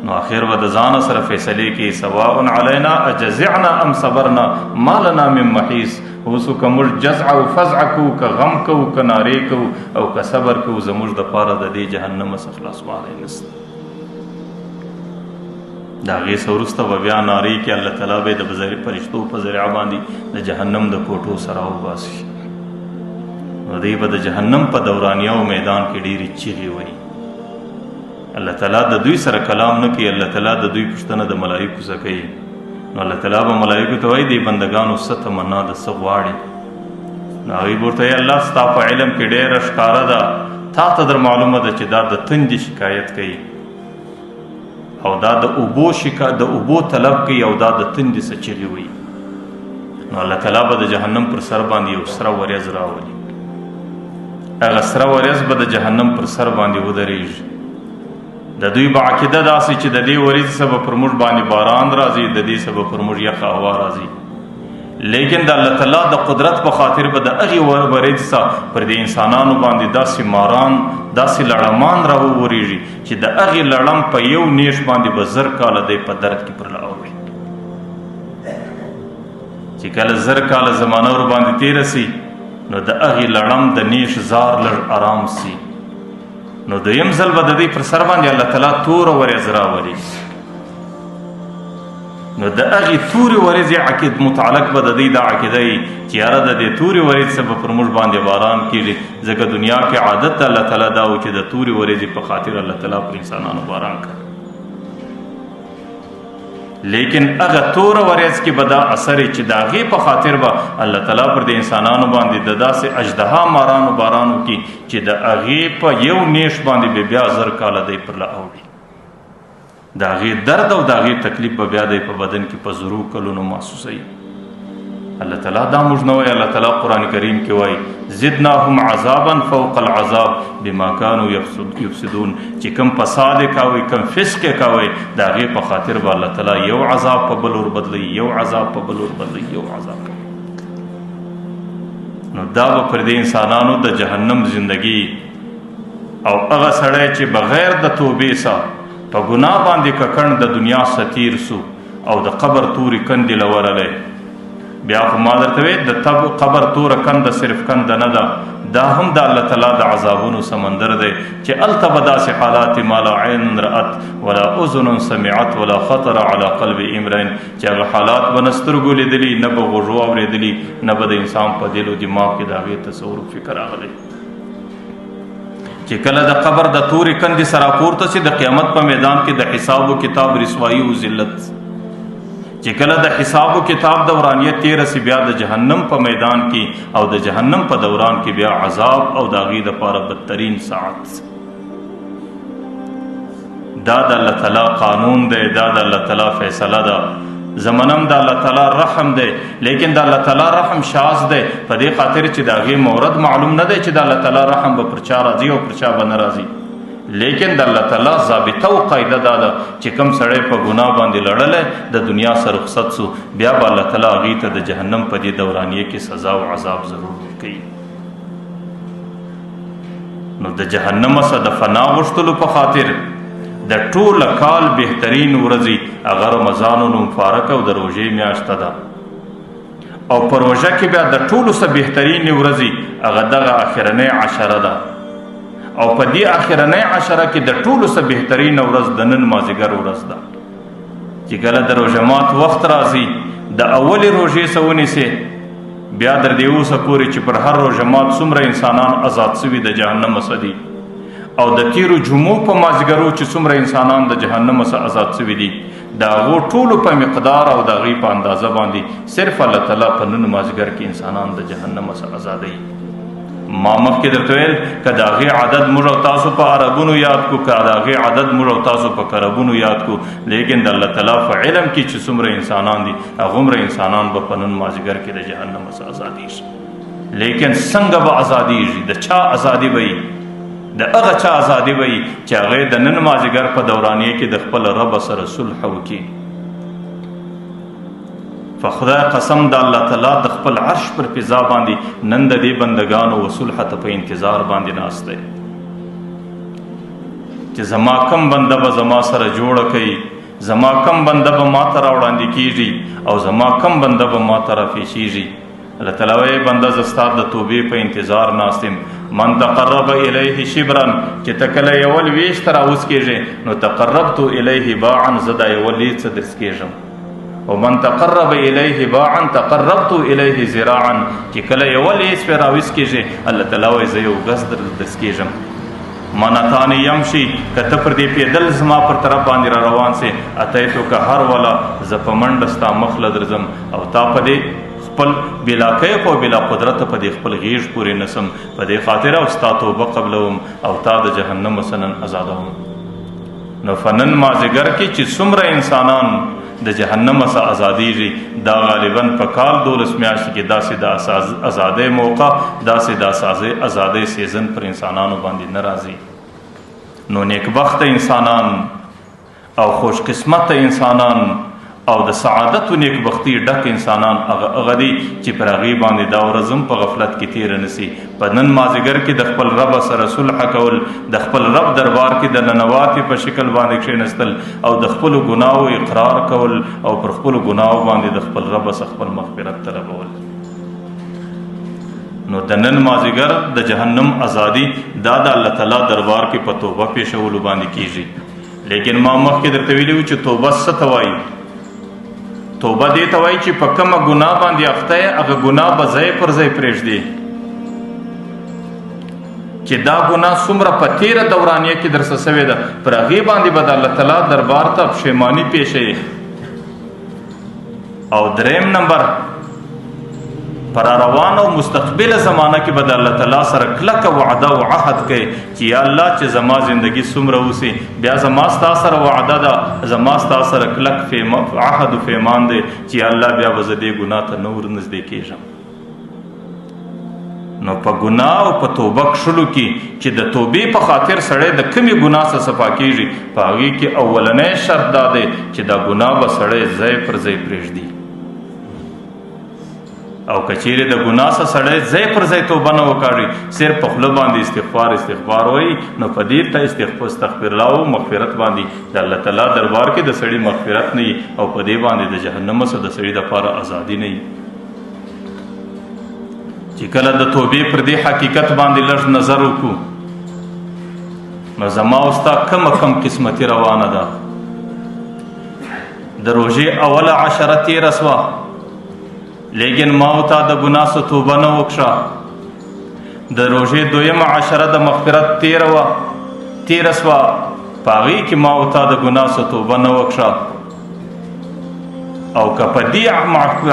نو آخر به د ځانه سره فیصلې کې سواء علینا اجزعنا ام صبرنا ما لنا من محیص. اوسو که موږ جزع او فزع کوو، که غم کوو، که نارې کوو او که صبر کوو، زموږ دپاره د دې جهنم څخه خلاصوالی نشته. د هغې څه وروسته به بیا نارې کې الله تعالی به د فرشتو په ذریعه باندې د جهنم د کوټو سره وباسي. نو دوی به د جهنم په دورانیه او میدان کې ډېرې چیغې وایي. الله تعالی د دوی سره کلام نه کوي، الله تعالی د دوی پوښتنه د ملایکو څخه کوي. نو الله تعالی به ملایکو ته وایي دې بندګانو څه تمنا ده، څه غواړي؟ نو هغوی به ورته وایي الله ستا په علم کې ډېره ښکاره ده، تا ته در معلومه ده چې دا د تندې شکایت کوي او دا د اوبو طلب کوي او دا د تندې څه چیغې وایي. نو الله تعالی به د جهنم پر سر باندې یو سره وریځ راولي. هغه سره وریځ به د جهنم پر سر باندې ودرېږي. د دوی به عقیده داسې چې د دې وریځې څخه به پر موږ باندې باران راځي، د دې څخه به پر موږ یخه هوا راځي. لیکن د الله تعالی د قدرت په خاطر به د هغې وریځې څخه پر دې انسانانو باندې داسې ماران، داسې لړمان راوورېږي چې د هغې لړم په یو نیش باندې به 1000 کاله دی په درد کې پرله اوړي. چې کله 1000 کاله زمانه ور باندې تېره سي نو د هغې لړم د نیش زار لږ آرام سي. نو دویم ځل به د دوی پر سر باندې الله تعالی توره وریځ راولي. نو د هغې تورې ورځې متعلق به د دوی دا عقیده وي چې یاره د دې تورې ورځې څخه به پر موږ باندې باران کېږي، ځکه دنیا کې عادت د الله تعالی دا و چې د تورې ورځې په خاطر الله تعالی پر انسانانو باران کوي. لیکن هغه توره ورځ کې به دا اثر چې د هغې په خاطر به الله تعالی پر د انسانانو باندې د داسې اژدها مارانو باران وکړي چې د هغې په یو نیش باندې به بیا 1000 کاله دی پرله اوړي. د هغې درد او د هغې تکلیف به بیا دی په بدن کې په زرو کلونو محسوسوي. الله تعالی دا موږ نه وایي، الله تعالی قرآن کریم کې وایي زدناهم عذابا فوق العذاب بما كانوا یفسدون. چې کوم فساد یې کوئ، کوم فسق یې کوئ، د هغې په خاطر به الله تعالی یو عذاب په بل ور بدلوي، یو عذاب په بل ور بدلوي، یو عذاب. نو دا به پر دې انسانانو د جهنم زندگی او هغه سړی چې بغیر د توبې څخه په ګناه باندې ککړ د دنیا ستیر سو او د قبر تورې کندې له ورلی. بیا خو ما درته وی د قبر توره کنده صرف کنده نه ده، دا هم د الله تعالی د عذابونو سمندر دی چې هلته به داسې حالات ما لا عین رأت ولا اذن سمعت ولا خطر على قلب امرئ چې هغه حالات به نه سترګو لیدلي، نه به غوږو اورېدلي، نه به د انسان په دل و دماغ کې د هغې تصور و فکر راغلی. چې کله د قبر د تورې کندې سره پورته سي د قیامت په میدان کې د حساب و کتاب رسوایی و ذلت، چې کله د حساب و کتاب دورانیه تیره سي بیا د جهنم په میدان کې او د جهنم په دوران کې بیا عذاب او د هغې دپاره بدترین ساعت. دا د الله تعالی قانون دی، دا د الله تعالی فیصله ده. زمنم د الله تعالی رحم دی، لیکن د الله تعالی رحم شاذ دی په دې خاطر چې د هغې مورد معلوم نه دی چې د الله تعالی رحم به پر چا راځي او پر چا به نه راځي. لیکن د الله تعالی ضابطه او قاعده دا ده چې کوم سړی په ګناه باندې لړلی د دنیا سره رخصت سو بیا به الله تعالی هغې ته د جهنم په دې دورانیه کې سزا او عذاب ضرور ورکوي. نو د جهنم څخه د فنا غوښتلو په خاطر د ټوله کال بهترین ورځې هغه رمضان المبارک او د روژې میاشته ده، او په روژه کې بیا د ټولو څخه بهترین ورځې هغه دغه اخرنۍ عشره ده، او په دې اخرنۍ عشره کې د ټولو څخه بهترین ورځ د نن مازدیګر ورځ ده. چې کله د روژه مات وخت راځي د اولې روژې څخه ونیسې بیا در دې اوسه پورې چې پر هر روژه مات څومره انسانان آزاد سوي د جهنم څخه دي، او د تیرو جمعو په مازدیګرو چې څومره انسانان د جهنم څخه آزاد سوي دي د هغو ټولو په مقدار او د هغې په اندازه باندې صرف الله تعالی په نن مازدیګر کې انسانان د جهنم څخه آزادوي. ما مخکې درته ویل که د هغې عدد موږ او تاسو په عربونو یاد کو، که د هغې عدد موږ او تاسو په کربونو یاد کو، لیکن د الله تعالی په علم کې چې څومره انسانان دي هغومره انسانان به په نن مازدیګر کې د جهنم څخه آزادېږي. لیکن څنګه به آزادېږي؟ د چا ازادي به وي؟ د هغه چا ازادي به وي چې هغې د نن مازدیګر په دورانیه کې د خپل رب سره صلح وکړي. فخدای قسم د الله تعالی د خپل عرش پر فضا باندې نن د دې بندگانو وصول حتی په انتظار باندې ناست دی چې زما کم بنده به زما سره جوړه کوي، زما کم بنده به ما ته راوړاندې کېږي او زما کم بنده به ما ته راپېښېږي. الله تعالی وایي بنده زه ستا د توبې په انتظار ناست یم. من تقرب الیه شبرا، چې ته کله یو لویشت ته راوځ کېږې نو تقربت الیه باعا، زه دا یو لیڅ درس کېږم. ومن تقرب الیه باعا تقربت الیه ذراعا، چې کله یو لیڅ پرې راوځ کېږې الله تعالی وایي زه یو ګز درس کېږم. من اتانی یمشي، که ته پر دې پیدل زما پر طرف باندې را روان سې اتیتو که هر وله زه په منډه ستا مخ له درځم او تا په دې خپل بلا کیف او بلا قدرت په دې خپل غیږ پورې نسم، په دې خاطر او ستا توبه قبلوم او تا د جهنم سنن آزادوم. نو فنن مازدیګر کې چې څومره انسانان د جهنم څخه آزادیږي دا غالبا په کال 12 میاشتې کې داسې د آزادۍ موقع، داسې د آزادۍ سیزن پر انسانانو باندې نه راځي. نو نیکبخت انسانان او خوش قسمت انسانان او د سعادت و نیکبختی ډک انسانان هغه دي چې پر هغې باندې دا ورځ هم په غفلت کې تېره نسي. په نن مازدیګر کې د خپل رب سره صلح کول، د خپل رب دربار کې د ننواتې په شکل باندې کښېنستل او د خپلو ګناهو اقرار کول او پر خپلو ګناهو باندې د خپل رب څخه خپل مغفرت طلبول. نو د نن مازدیګر د جهنم ازادي دا د الله تعالی دربار کې په توبه پیښولو باندې کېږي. لیکن ما مخکې درته ویلي وو چې توبه څه ته وایي. توبه دې ته وایي چې په کومه ګناه باندې اخته یې هغه ګناه به ځای پر ځای پرېږدي، چې دا ګناه څومره په تېره دورانیه کې درڅه سوې ده پر هغې باندې به د الله تعالی دربار ته پښیماني پېښوي. او دریم نمبر پر روان او مستقبل زمانه کې به د الله تعالی سره کلکه وعده او عهد کوي چې یا الله چې زما زندگی څومره وسي بیا زما ستا سره وعده ده، زما ستا سره کلک عهد و پیمان دی چې یا الله بیا به زه دې ګناه ته نور نږدې کېږم. نو په ګناه او په توبه کښلو کې چې د توبې په خاطر سړی د کمې ګناه څخه صفا کېږي په هغې کې اولنی شرط دا دی چې دا ګناه به سړی ځای پر ځای پرېږدي. او کچیرې د ګناه څخه سړی ځای پر ځای توبه نه وکاږي، صرف په خوله باندې استغفار وایي، نو په دې ته استغفر الله او مغفرت باندې د الله تعالی دربار کې د سړي مغفرت نه وي او په دې باندې د جهنم څخه د سړي دپاره ازادي نه وي. چې کله د توبې پر دې حقیقت باندې لږ نظر وکړو نو زما او ستا کم قسمتي روانه ده. د روژې اوله عشره تېره سوه لیکن ما او تا د ګناه څخه توبه نه وکړه. د روژې دویمه عشره د مغفرت تېره سوه په هغې کې ما او تا د ګناه څخه توبه نه وکړه. او که په دې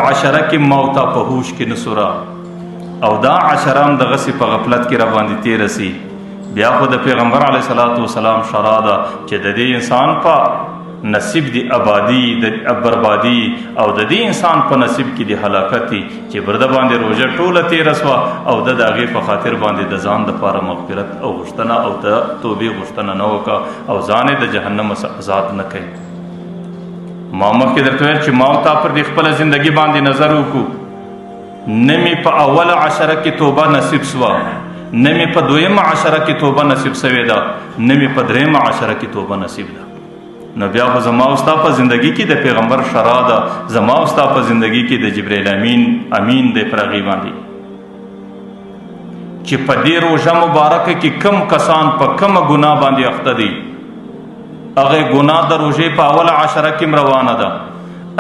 عشره کې ما او تا په هوش کې نه سوره او دا عشره هم دغسې په غفلت کې راباندې تېره سي، بیا خو د پیغمبر علیه صلات وسلام شرع ده چې د دې انسان په نصیب دی آبادی د بربادی او د دې انسان په نصیب کې دی هلاکت دی چې برده باندې روژه ټوله تېره سوه او د هغې په خاطر باندې د ځان دپاره مغفرت او غوښتنه او د توبې غوښتنه نه وکړه او ځان یې د جهنم څخه آزاد نه کوي. ما مخکې درته ویل چې ما او تا پر دې خپله زندګي باندې نظر وکړو، نه مې په اوله عشره کې توبه نصیب سوه، نه مې په دویمه عشره کې توبه نصیب سوې ده، نه مې په دریمه عشره کې توبه نصیب ده. نو بیا خو زما او ستا په زندګي کې د پیغمبر شرع ده، زما او ستا په زندګي کې د جبرائیل امین دی پر هغې باندې چې په دې روژه مبارکه کې کم کسان په کمه ګناه باندې اخته دي، هغې ګناه د روژې په اوله عشره کې روانه ده،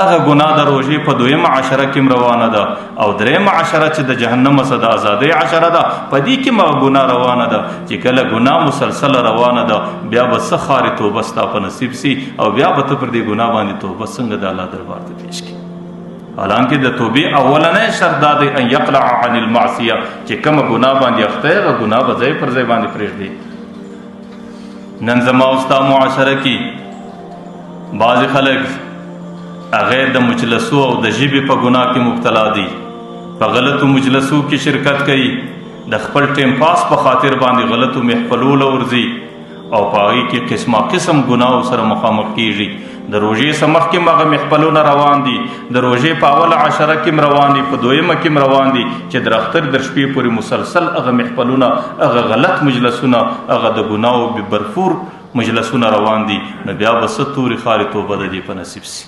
هغه ګناه د روژې په دویمه عشره کې روانه ده او دریمه عشره چې د جهنم څخه د ازادۍ عشره ده په دې کې ما ګناه روانه ده. چې کله ګناه مسلسله روانه ده بیا به څه خارې توبه ستا په نصیب سي او بیا به ته پر دې ګناه باندې توبه څنګه د الله دربار ته پیش کړي. حالانکه د توبې اولنی شرط دا دی ان یقلع عن المعصیه چې کومه ګناه باندې اخته یې هغه ګناه به ځای پر ځای باندې پرېږدي. نن زما او ستا معاشره کې بعضې خلک هغه د مجلسو او د ژبې په ګناه کې مبتلا دي، په غلطو مجلسو کې شرکت کوي، د خپل ټیم پاس په خاطر باندې غلطو محفلو له ورځي او په هغې کې قسمه قسم ګناو سره مخامخ کیږي. د روژې څخه مخکې هغه محفلونه روان دي، د روژې په اوله عشره کې روان دي، په دویمه کې روان دي، چې د اختر د شپې پورې مسلسل هغه محفلونه، هغه غلط مجلسونه، هغه د ګناو برفور مجلسونه روان دي. نو بیا به څه تورې خارې توبه د دې په نصیب سي.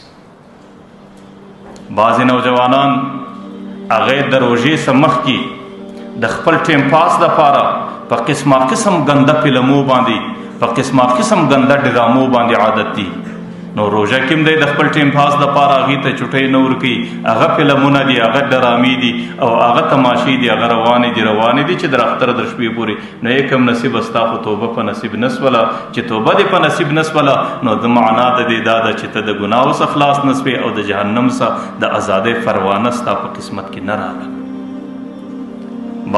بعضې نوجوانان هغې د روژې څخه مخکې د خپل ټیم پاس دپاره په قسمه قسم ګنده فلمو باندې، په قسمه قسم ګنده ډرامو باندې عادت دي. نو روژه کې هم دی د خپل ټیم پاس دپاره هغې ته چوټۍ نه ورکوي، هغه فلمونه دي، هغه ډرامې دي او هغه تماشې دي، هغه روانې دي چې در اختر در شپې پورې. نو یې کم نصیب ستا خو توبه په نصیب نه سوله. چې توبه دې په نصیب نه سوله نو د معنا د دې دا ده چې ته د ګناهو څخه خلاص نه سوې او د جهنم څخه د ازادۍ پروانه ستا په قسمت کې نه راغله.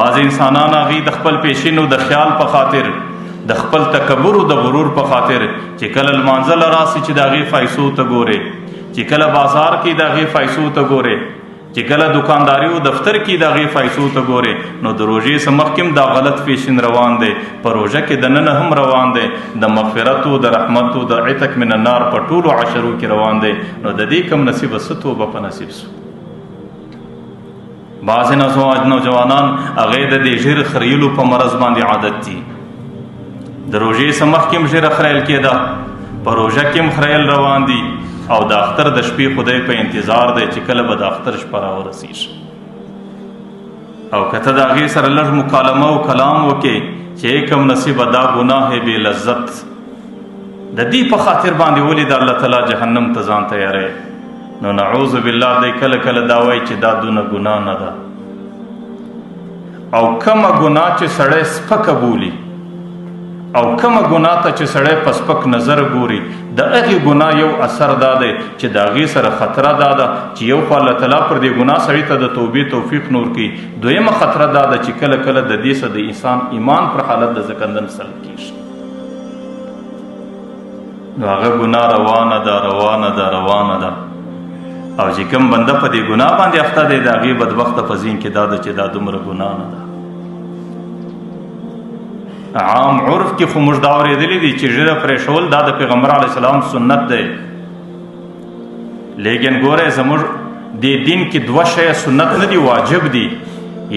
بعض انسانان هغې د خپل پیشینو د خیال په خاطر، د خپل تکبر او د غرور په خاطر چې کله لمانځه راسي چې د هغې پیسو ته ګورې، چې کله بازار کې د هغې پیسو ته ګورې، چې کله دکانداري او دفتر کې د هغې پیسو ته ګورې، نو د روژې څخه مخکې هم دا غلط فیشن روان دی، په روژه کې دننه هم روان دی، د مغفرتو، د رحمتو، د عتق من النار په ټولو عشرو کې روان دی. نو د دې کم نصیبه څه توبه په نصیب سو. بعضې نوجوانان هغې د دې ژر خریلو په مرض باندې عادت دي. د روژې څخه مخکې هم ژیره خریل کېده، په روژه کې هم خریل روان دي او د اختر د شپې خدای په انتظار دی چې کله به د اختر شپه راورسېږي. او که ته د هغې سره لږ مکالمه او کلام وکړې چې کم نصیبه دا ګناه بې لذت د دې په خاطر باندې ولې د الله تعالی جهنم ته ځان تیاروې، نو نعوذ بالله دی کله کله دا وایي چې دا دونه ګناه نه ده. او کومه ګناه چې سړی سپکه بولي او کومه ګناه ته چې سړی په سپک نظر ګوري، د هغې ګناه یو اثر دا دی چې د هغې سره خطره دا ده چې یو خو الله تعالی پر دې ګناه سړي ته د توبې توفیق نور کوي، دویمه خطره دا ده چې کله کله د دې څخه د انسان ایمان پر حالت د زکندن سلب کېږي. نو هغه ګناه روانه ده او چې کوم بنده په دې ګناه باندې اخته دی د هغې بدبخته په ذهن کې دا ده چې دا دومره ګناه نه ده. عام عرف کې خو موږ دا اورېدلی دي چې ژیره پرېښول دا د پیغمبر علیه السلام سنت دی، لیکن ګوره زموږ دې دین کې دوه شیه سنت نه دي، واجب دي.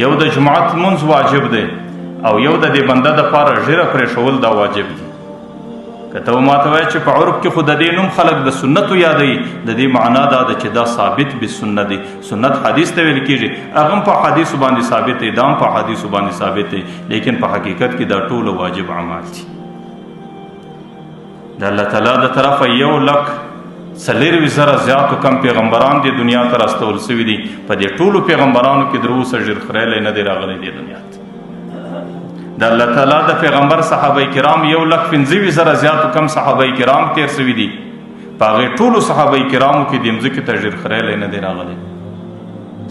یو د جماعت لمونځ واجب دی او یو د دې بنده دپاره ژیره پرېښول دا واجب دي. که ته ماته وایې چې په عرف کې خو د دې نوم خلک د سنتو یادوي، د دې معنا دا ده چې دا ثابت بالسنت دی. سنت حدیث ته ویل کېږي، هغه هم په حدیثو باندې ثابت دی، دا هم په حدیثو باندې ثابت دی، لیکن په حقیقت کې دا ټول واجب اعمال دي. د الله تعالی د طرفه 1,40,000 زیاتو کم پیغمبران دې دنیا ته راستول سوي دي. په دې ټولو پیغمبرانو کې تر اوسه ژر خریلی نه دی راغلی دې دنیا ته. د الله تعالی د پیغمبر صحابه کرام 1,50,000 زیاتو کم صحابه کرام تیر سوي دي. په هغې ټولو صحابه کرامو کې د مځکې ته ژر خریلی نه دی راغلی،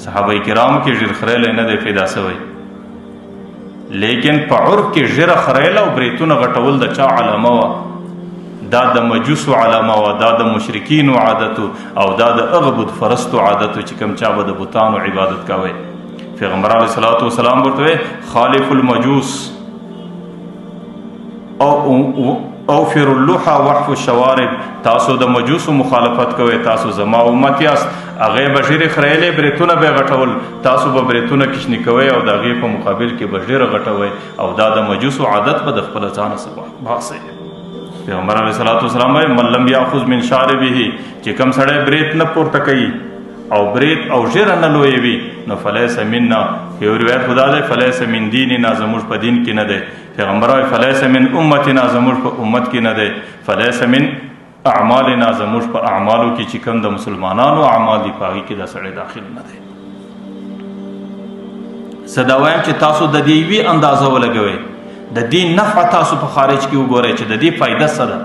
صحابه کرامو کې ژر خریلی نه دی پیدا سوی. لیکن په عرف کې ژیره خریله او بریتونه غټول د چا علامه وه؟ دا د مجوسو علامه وه، دا د مشرکینو عادتو او دا د هغه بت فرستو عادتو چې کوم چا به د بتانو عبادت کوی. پیغمبر علیه الصلاة والسلام ورته وی خالف المجوس اوفر اللحى وحف الشوارب، تاسو د مجوسو مخالفت کوئ، تاسو زما امت یاست. هغې به ژیرې خریلې، بریتونه به یې غټول، تاسو به بریتونه کشني کوئ او د هغې په مقابل کې به ژیره غټوئ او دا د مجوسو عادت به د خپله ځانه څخه باسئ. پیغمبر علیه الصلاة والسلام وایي من لم یاخذ من شاربه، چې کوم سړی بریت نه پورته کوي او بریت او ژیره نه لویوي نو فلیس منا. یو روایت خدا دی فلیس من دیننا، زموږ په دین کې نه دی. پیغمبر وایي فلیس من امتنا، زموږ په امت کې نه دی. فلیس من اعمالنا، زموږ په اعمالو کې چې کوم د مسلمانانو اعمال دي په هغې کې دا سړی داخل نه دی. زه دا وایم چې تاسو د دې یوې اندازه ولګوئ، د دې نفع تاسو په خارج کې وګورئ چې د دې فایده څه ده،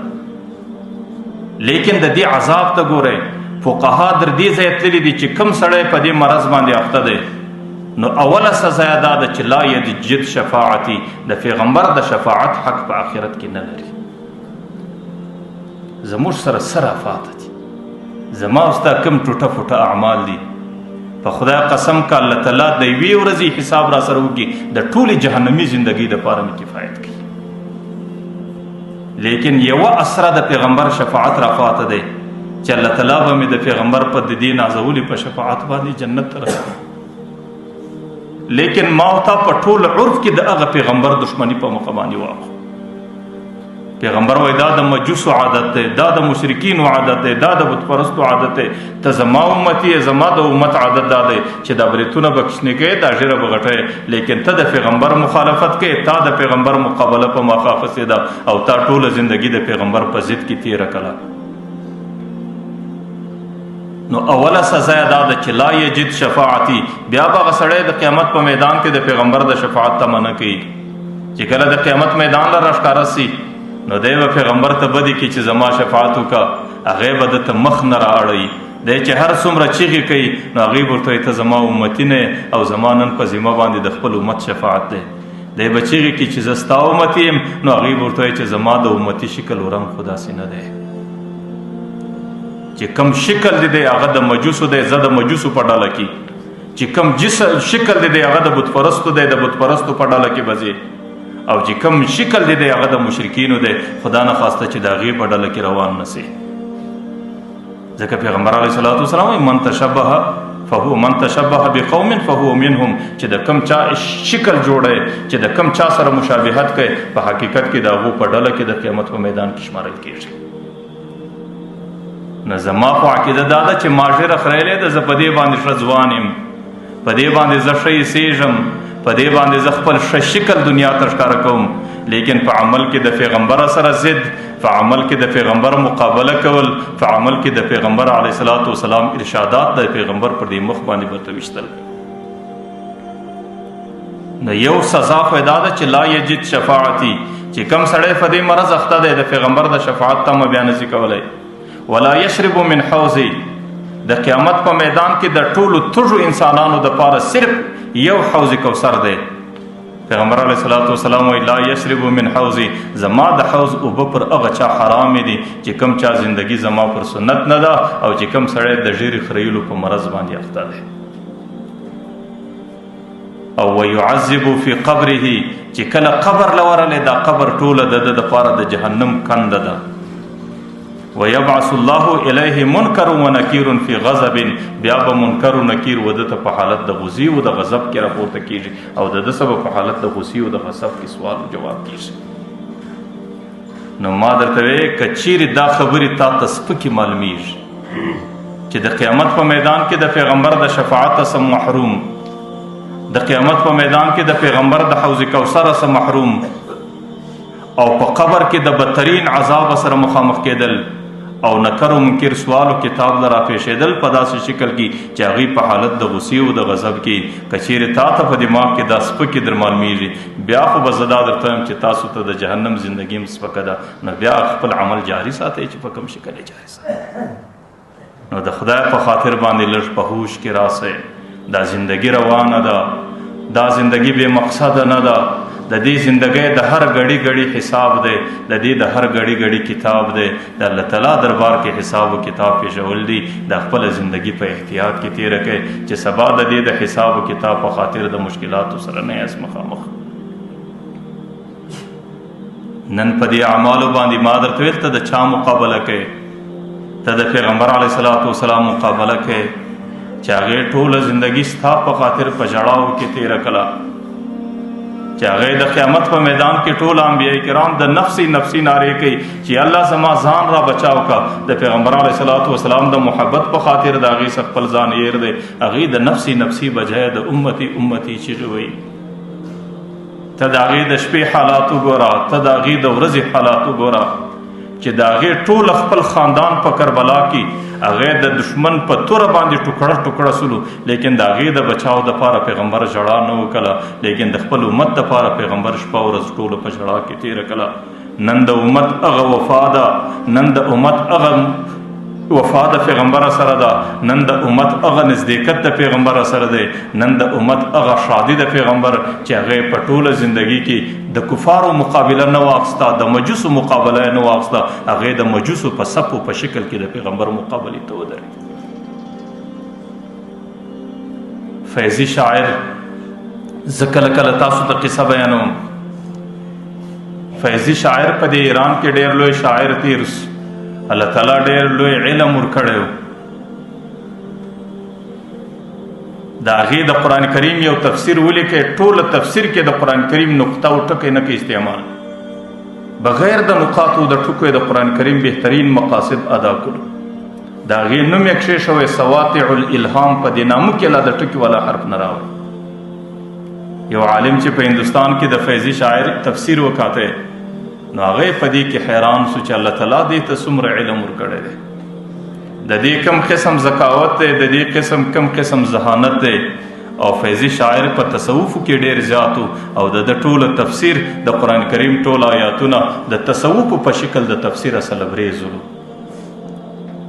لیکن د دې عذاب ته ګورئ. فقها در دې ځایه تللي دي چې کوم سړی په دې مرض باندې اخته دی نو اوله سزا یې دا ده چې لا یجد شفاعتي، د پیغمبر د شفاعت حق په آخرت کې نه لري. زموږ سره څه رافاته دي، زما او ستا کوم ټوټه فوټه اعمال دي. په خدای قسم که الله تعالی د یوې ورځې حساب را سره وکړي د ټولې جهنمي زندګۍ دپاره مې کفایت کوي. لیکن یوه اسره د پیغمبر شفاعت راپاته دی چې الله تعالی به مې د پیغمبر په د دې نازولي په شفاعت باندې جنت ته رسوي. لیکن ما او تا په ټول عرف کې د هغه پیغمبر دشمني په مخه باندې واخلو. پیغمبر وایي دا د مجوسو عادت دی، دا د مشرکینو عادت دی، دا د بت پرستو عادت دی. ته زما امتی یې، زما د امت عادت دا دی چې دا بریتونه به کوچني کوې، دا ژیره به غټوې، لیکن ته د پیغمبر مخالفت کوې، تا د پیغمبر مقابله په مخه اخیستې ده او تا ټوله زندگی د پیغمبر په ضد کې تېره کړه. نو اوله سزا یې دا ده چې لا یجد شفاعتي، بیا به هغه سړی د قیامت په میدان کې د پیغمبر د شفاعت تمه نه کوي. چې کله د قیامت میدان له راښکاره سي نو دی به پیغمبر ته بدي کوي چې زما شفاعت وکړه، هغې به ده ته مخ نه را اړوي. دی چې هر څومره چیغې کوي نو هغې به ورته وایي ته زما امتي نه یې او زما نن په ذمه باندې د خپل امت شفاعت دی. دی به چیغې کوي چې زه ستا امتي یم، نو هغې به ورته وایي چې زما د امتي شکل و رنګ خو داسې نه دی. چې کم شکل دی دی هغه د مجوسو دی، زه د مجوسو په ډله کې. چې کم شکل دی دی هغه د بت پرستو دی، د بت پرستو په ډله کې به ځې. او چې کم شکل دی دی هغه د مشرکینو دی، خدا نه خواسته چې د هغې په ډله کې روان نه سي. ځکه پیغمبر علیه الصلاة والسلام وایي من تشبه بقوم فهو منهم، چې د کم چا شکل جوړی، چې د کم چا سره مشابهت کوي، په حقیقت کې د هغو په ډله کې د قیامت په میدان کې شمارل کېږي. نه زما خو عقیده دا ده چې ما ژیره خریلی ده، زه په دې باندې ښه ځوان یم، په دې باندې زه ښه ایسېږم، په دې باندې زه خپل ښه شکل دنیا ته ښکاره کوم. لیکن په عمل کې د پیغمبر سره ضد، په عمل کې د پیغمبر مقابله کول، په عمل کې د پیغمبر علیه الصلاة والسلام ارشادات د پیغمبر پر دې مخ باندې ورته ویشتل. نو یو سزا خو دا ده چې لا یجد شفاعتي، چې کم سړی په دې مرض اخته دی د پیغمبر د شفاعت تمه بیا نشي کولی. ولا یشرب من حوضی، د قیامت په میدان کې د ټولو تږو انسانانو دپاره صرف یو حوض کوثر دی. پیغمبر علیه الصلاة والسلام وایي لا یشرب من حوضی، زما د حوض اوبه پر هغه چا حرامې دي چې کم چا زندگی زما پر سنت نه ده او چې کم سړی د ژیرې خریلو په مرض باندې اخته دی. او ویعذب فی قبره، چې کله قبر له ورغلی دا قبر ټوله د ده دپاره د جهنم کنده ده. ويبعث الله الیه منکر و نکیر فی غضب، بیا به منکر و نکیر و ده ته په حالت د غصې و د غضب کې راپورته کېږي او د ده سبب په حالت د غصې و د غضب کې سوال و جواب کېږي. نو ما درته ویې که چیرې دا خبرې تا ته سپکې معلومیږي چې د قیامت په میدان کې د پیغمبر د شفاعت څخه محروم، د قیامت په میدان کې د پیغمبر د حوض کوثر څخه محروم، او په قبر کې د بدترین عذاب سره مخامخ کېدل او نکر و منکر سوال و کتاب لرا پیښېدل په داسې شکل کې چې هغوی په حالت د غصې او د غضب کې که چیرې تا ته په دماغ کې دا سپکې در معلومیږي، بیا خو به زه دا درته وایم چې تاسو ته د جهنم زندګي هم سپکه ده. نو بیا خپل عمل جاري ساتئ چې په کوم شکل یې جاري ساتئ. نو د خدای په خاطر باندې لږ په هوش کې راسئ. دا زندگی روانه ده، دا زندگی بې مقصده نه ده. د دې زندګۍ د هر غړي غړي حساب دی، د دې د هر غړي غړي کتاب دی. د الله تعالی دربار کې حساب او کتاب پیښول دي. د خپل زندگی په احتیاط کې تېره کړئ چې سبا د دې د حساب او کتاب په خاطر د مشکلاتو سره نه یاست مخامخ. نن په دې اعمالو باندې ما درته ویل ته د چا مقابله کوې؟ ته د پیغمبر علیه الصلاة والسلام مقابله کوې چې هغې ټوله زندگی ستا په خاطر په ژړاو کې تېره کړه، چې هغې د قیامت په میدان کې ټول انبیاء کرام د نفسی نفسی نارې کوي چې الله زما ځان را بچاو کا. د پیغمبر علیه الصلاة والسلام د محبت په خاطر د هغې څخه خپل ځان هېر دی. هغې د نفسی نفسی بجای د امتي امتي چیغې وایي. ته د هغې د شپې حالات وګوره، ته د هغې د ورځې حالات وګوره چې د هغې ټول خپل خاندان په کربلا کې هغې د دشمن په توره باندې ټوکړه ټوکړه سولو، لیکن د هغې د بچاو دپاره پیغمبر ژړا نه وکړه، لیکن د خپل امت دپاره پیغمبر شپه ورځ ټوله په ژړا کې تېره کړه. نن د امت هغه وفا ده، نن د امت هغه وفا د پیغمبر سره ده، نن د امت هغه نزدېکت د پیغمبر سره دی، نن د امت هغه شادي د پیغمبر چې هغې په ټوله زندگی کې د کفارو مقابله نه واخسته، د مجوسو مقابله نه واخسته، هغې د مجوسو په صفو په شکل کې د پیغمبر مقابلې ته ودرېد. فیضي شاعر زه کله کله تاسو ته قصه بیانوم. فیضی شاعر په دې ایران کې ډېر لوی شاعر تیر الله تعالی ډېر لوی علم ورکړی د هغې د قرآن کریم یو تفسیر ولیکئ ټوله تفسیر کې د قرآن کریم نقطه او ټکی نه کوي استعمال بغیر د نقاطو د ټکو د قرآن کریم بهترین مقاصد ادا کړو د هغې نوم یې کښې شوی سواطع الالهام په دې نامه کې لا د ټکي والا حرف نه راوړي یو عالم چې په هندوستان کې د فیضي شاعر تفسیر وکاته نو هغه په دې کې حیران شو چې الله تعالی دې ته څومره علم ورکړی دی د دې کم قسم ذکاوت دی د دې کم قسم ذهانت دی او فیضي شاعر په تصوف کې ډېر زیاتو او د ټوله تفسیر د قرآن کریم ټول آیاتونه د تصوف په شکل د تفسیر اصل بریزو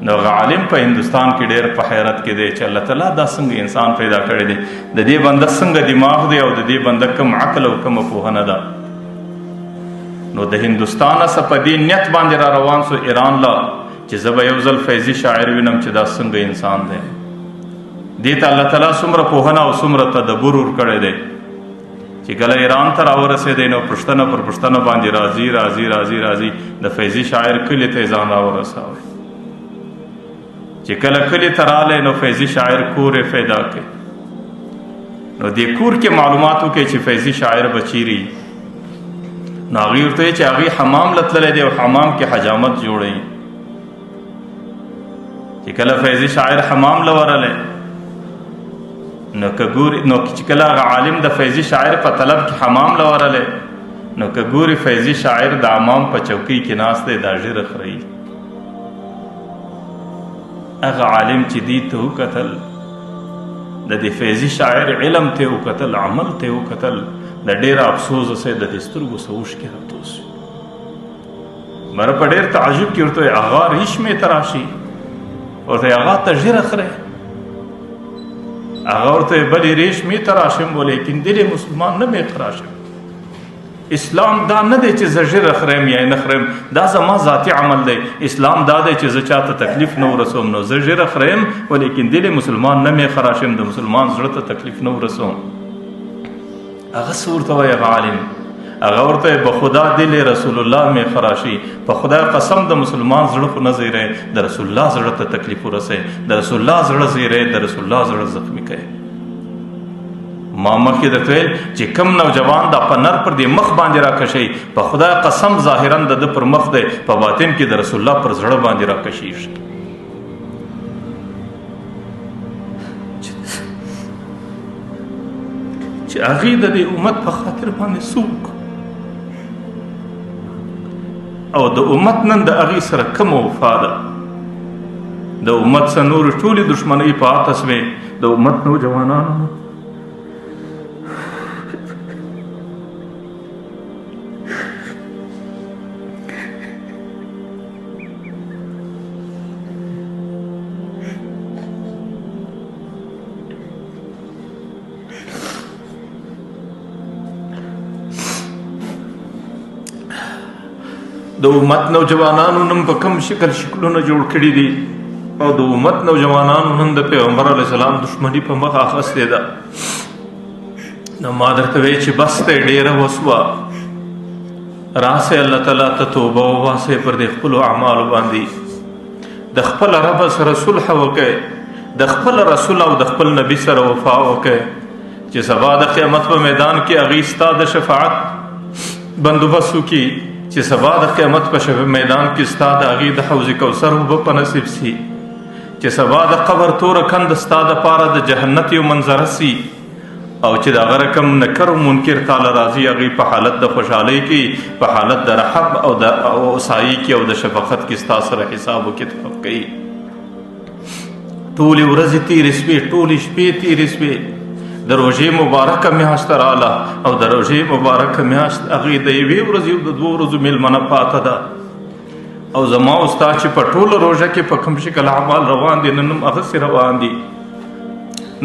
نو عالم په هندوستان کې ډېر په حیرت کې دی چې الله تعالی دا څنګه انسان پیدا کړی دی د دې بنده څنګه دماغ دی او د دې بنده کم عقل او کم پوهنه ده نو د هندوستان څخه په دې نیت باندې را روان سو ایران لا چې زه به یو ځل فیضي شاعر وینم چې دا څنګه انسان دی دې ته الله تعالی څومره پوهنه او څومره تدبر ورکړی دی چې کله ایران ته راورسېدی نو پوښتنه پر پوښتنه باندې راځي د فیضي شاعر کلي ته یې ځان راورساوی چې کله کلي ته رالی نو فیضي شاعر کور یې پیدا کړ نو دې کور کې معلومات وکړئ چې فیضي شاعر به چیرې نو هغې ورته ویل چې هغې حمام له تللی دی او حمام کې حجامت جوړوي چې کله فیضي شاعر حمام له ورلی نو چې کله هغه عالم د فیضي شاعر په طلب کې حمام له ورلی نو که ګوري فیضي شاعر د امام په چوکۍ کې ناست دی دا ژیره خوري هغه عالم چې دې ته وکتل د دې فیضي شاعر علم ته وکتل عمل ته وکتل د ډېره افسوس سه د دې سترګو څه اوښکې راته وسوې مره په ډېر تعجب کې ورته وایي اغا ریشمې ته راشي ورته وایي اغا ته ژیره خورې هغه ورته وایي بلې ریشمې ته راشم ولیکن دل مسلمان نه مې راشم اسلام دا نه دی چې زه ژیره خورم یا نه خورم دا زما ذاتي عمل دی اسلام دا دی چې زه چاته تکلیف نه ورسوم نو زه ژیره خورم ولیکن دل مسلمان نه مې خراشم د مسلمان زړه ته تکلیف نه ورسوم هغه څه ورته وایي هغه عالم هغه ورته وایي بخدا دل رسول الله مې خراشي په خدای قسم د مسلمان زړه خو نه زیری د رسول الله زړه ته تکلیف ورسوي د رسول الله زړه زیری د رسول الله زړه زخمي کوي ما مخکې درته ویل چې کم نوجوان دا په نر پر دې مخ باندې راکشي په خدای قسم ظاهرا د ده پر مخ دی په باطن کې د رسول الله پر زړه باندې راکشيږي چې هغې د دې امت په خاطر باندې څوک او د امت نن د هغې سره کومه وفا ده د امت سره نورې ټولې دښمنۍ په آتس وې د امت نوجوانانو د امت نوجوانانو نن په کوم شکلونه جوړ کړي دي او د امت نوجوانانو نن د پیغمبر علیه السلام دښمني په مخ اخیستې ده نو ما درته وایي چې بس دی ډېره وسوه راسئ الله تعالی ته توبه وباسئ پر دې خپلو اعمالو باندې د خپل رب سره صلح وکئ د خپل رسول او د خپل نبي سره وفا وکئ چې سبا د قیامت په میدان کې هغې ستا د شفاعت بندوبست وکړي چې سبا د قیامت په میدان کې ستا د هغې د حوض کوثر اوبه په نصیب سي چې سبا د قبر توره کند ستا دپاره د جهنت یو منظره سي او چې د هغه رقم نکر و منکر تاله راځي هغې په حالت د خوشحالۍ کې په حالت د رحب او د اوسایي کې او د شفقت کې ستا سره حساب و کتاب کوي ټولې ورځې تېرې شوې ټولې شپې تېرې شوې د روژې مبارکه میاشت راله او د روژې مبارکه میاشت هغې د یوې ورځې او د دوو ورځو میلمنه پاته ده او زما او ستا چې په ټوله روژه کې په کوم شکل اعمال روان دي نن هم هغسې روان دي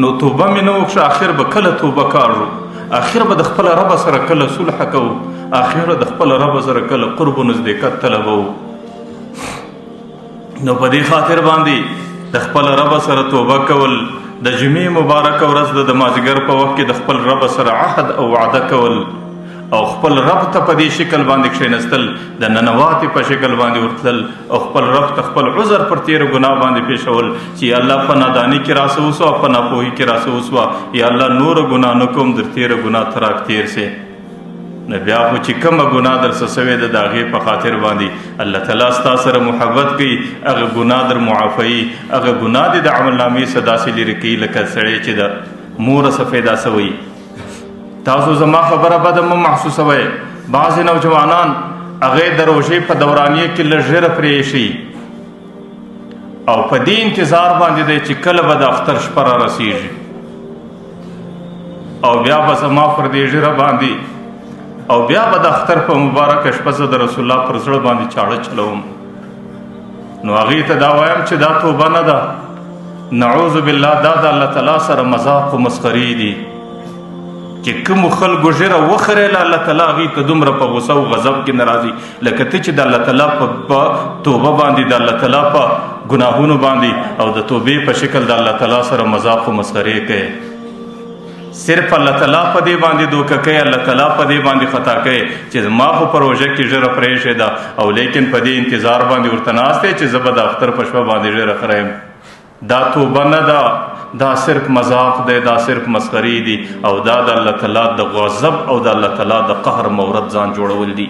نو توبه مې نه وکړه آخر به کله توبه کاږو آخر به د خپل رب سره کله صلح کوو آخر د خپل رب سره کله قرب و نزدېکت طلبوو نو په دې خاطر باندې د خپل رب سره توبه کول د جمعې مبارکه ورځ د مازدیګر په وخت کې د خپل رب سره عهد او وعده کول او خپل رب ته په دې شکل باندې کښېنستل، د ننواتې په شکل باندې ورتلل او خپل رب ته خپل عذر پر تېره ګناه باندې پیښول چې یا الله په ناداني کې راسه وسوه، په ناپوهي کې راسه وسوه، یا الله نوره ګناه نه کوم، در تېره ګناه ته راکتېر سې. نو بیا خو چې کومه ګناه در څه سوې ده د هغې په خاطر باندې الله تعالی ستا سره محبت کوي، هغه ګناه در معافوي، هغه ګناه دې د عملنامې څخه داسې لرې کوي لکه سړی چې د موره څه پیدا سوی. تاسو زما خبره بده مه محسوسوئ. بعضې نوجوانان هغې د روژې په دورانیه کې لږ ژره پرې ایښي او په دې انتظار باندې دی چې کله به د اختر شپه را رسېږي او بیا به زما پر دې ژره باندې او بیا به د اختر په مبارکه شپه زه د رسول الله پر زړه باندې چاړه چلوم. نو هغې ته دا وایم چې دا توبه نه ده، نعوذ بالله، دا د الله تعالی سره مذاق و مسخرې دي چې کومو خلکو ژیره وخریله الله تعالی هغې ته دومره په غصه او غضب کې نه راځي لکه ته چې د الله تعالی په توبه باندې د الله تعالی په ګناهونو باندې او د توبې په شکل د الله تعالی سره مذاق و مسخرې کوي. صرف الله تعالی په دې باندې دوکه کوي، الله تعالی په دې باندې خطا کوي چې ما خو په روژه کې ژیره پرېښې ده او لیکن په دې انتظار باندې ورته ناست دی چې زه به د اختر په شپه باندې ژیره خریم. دا توبه نه ده، دا صرف مذاق دی، دا صرف مسخرې دي او دا د الله تعالی د غضب او د الله تعالی د قهر مورد ځان جوړول دي.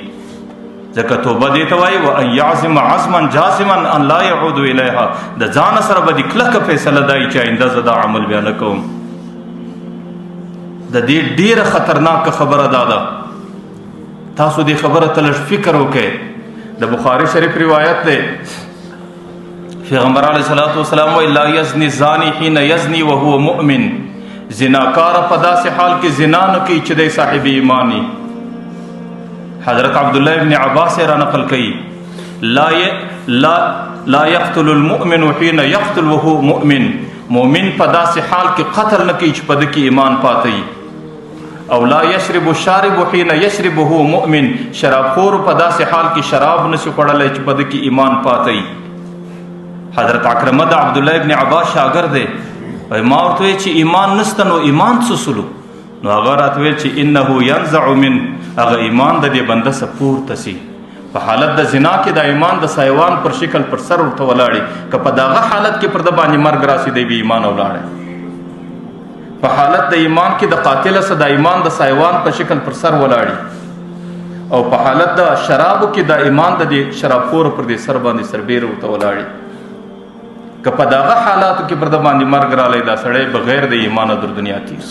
ځکه توبه دې ته وایي وان یعزم عزما جازما ان لا یعود الیها، د ځان سره به دې کلکه فیصله دی چې آینده زه دا عمل بیا نه کوم. د دې ډیره خطرناکه خبره دا ده، تاسو دې خبره ته لږ فکر وکړئ. د بخاري شریف روایت دی، پیغمبر علیه الصلاۃ والسلام وایي لا یزنی الزانی حین یزنی وهو مؤمن، زناکار په داسې حال کې زنا نه کوي چې دی صاحب ایمانی. حضرت عبدالله ابن عباس را نقل کوي لا یقتل المؤمن حین یقتل وهو مؤمن، مؤمن په داسې حال کې قتل نه کوي چې په ده کې ایمان پاته. او لا یشرب الشارب حین یشرب وهو مؤمن، شرابخور په داسې حال کې شراب نشي خوړلی چې په ده کې ایمان پاته. حضرت عکرمه د عبدالله ابن عباس شاګرد دی، ما ورته ویل چې ایمان نسته نو ایمان څه سلو؟ نو هغه راته ویل چې انه ینزع من، هغه ایمان د دې بنده څه پورته سي. په حالت د زنا کې د ایمان د سایوان پر شکل پر سر ورته ولاړي، که په دغه حالت کې پر د باندې مرګ راسي دی بې ایمان ولاړی. په حالت د ایمان کې د قاتله څه د ایمان د سایوان په شکل پر سر ولاړي او په حالت د شرابو کې د ایمان د دې شرابخور پر دې سر باندې سربیره ورته ولاړي. که په دغه حالاتو کې پر د باندې مرګ رالی دا سړی بغیر د ایمانه در دنیا تیر.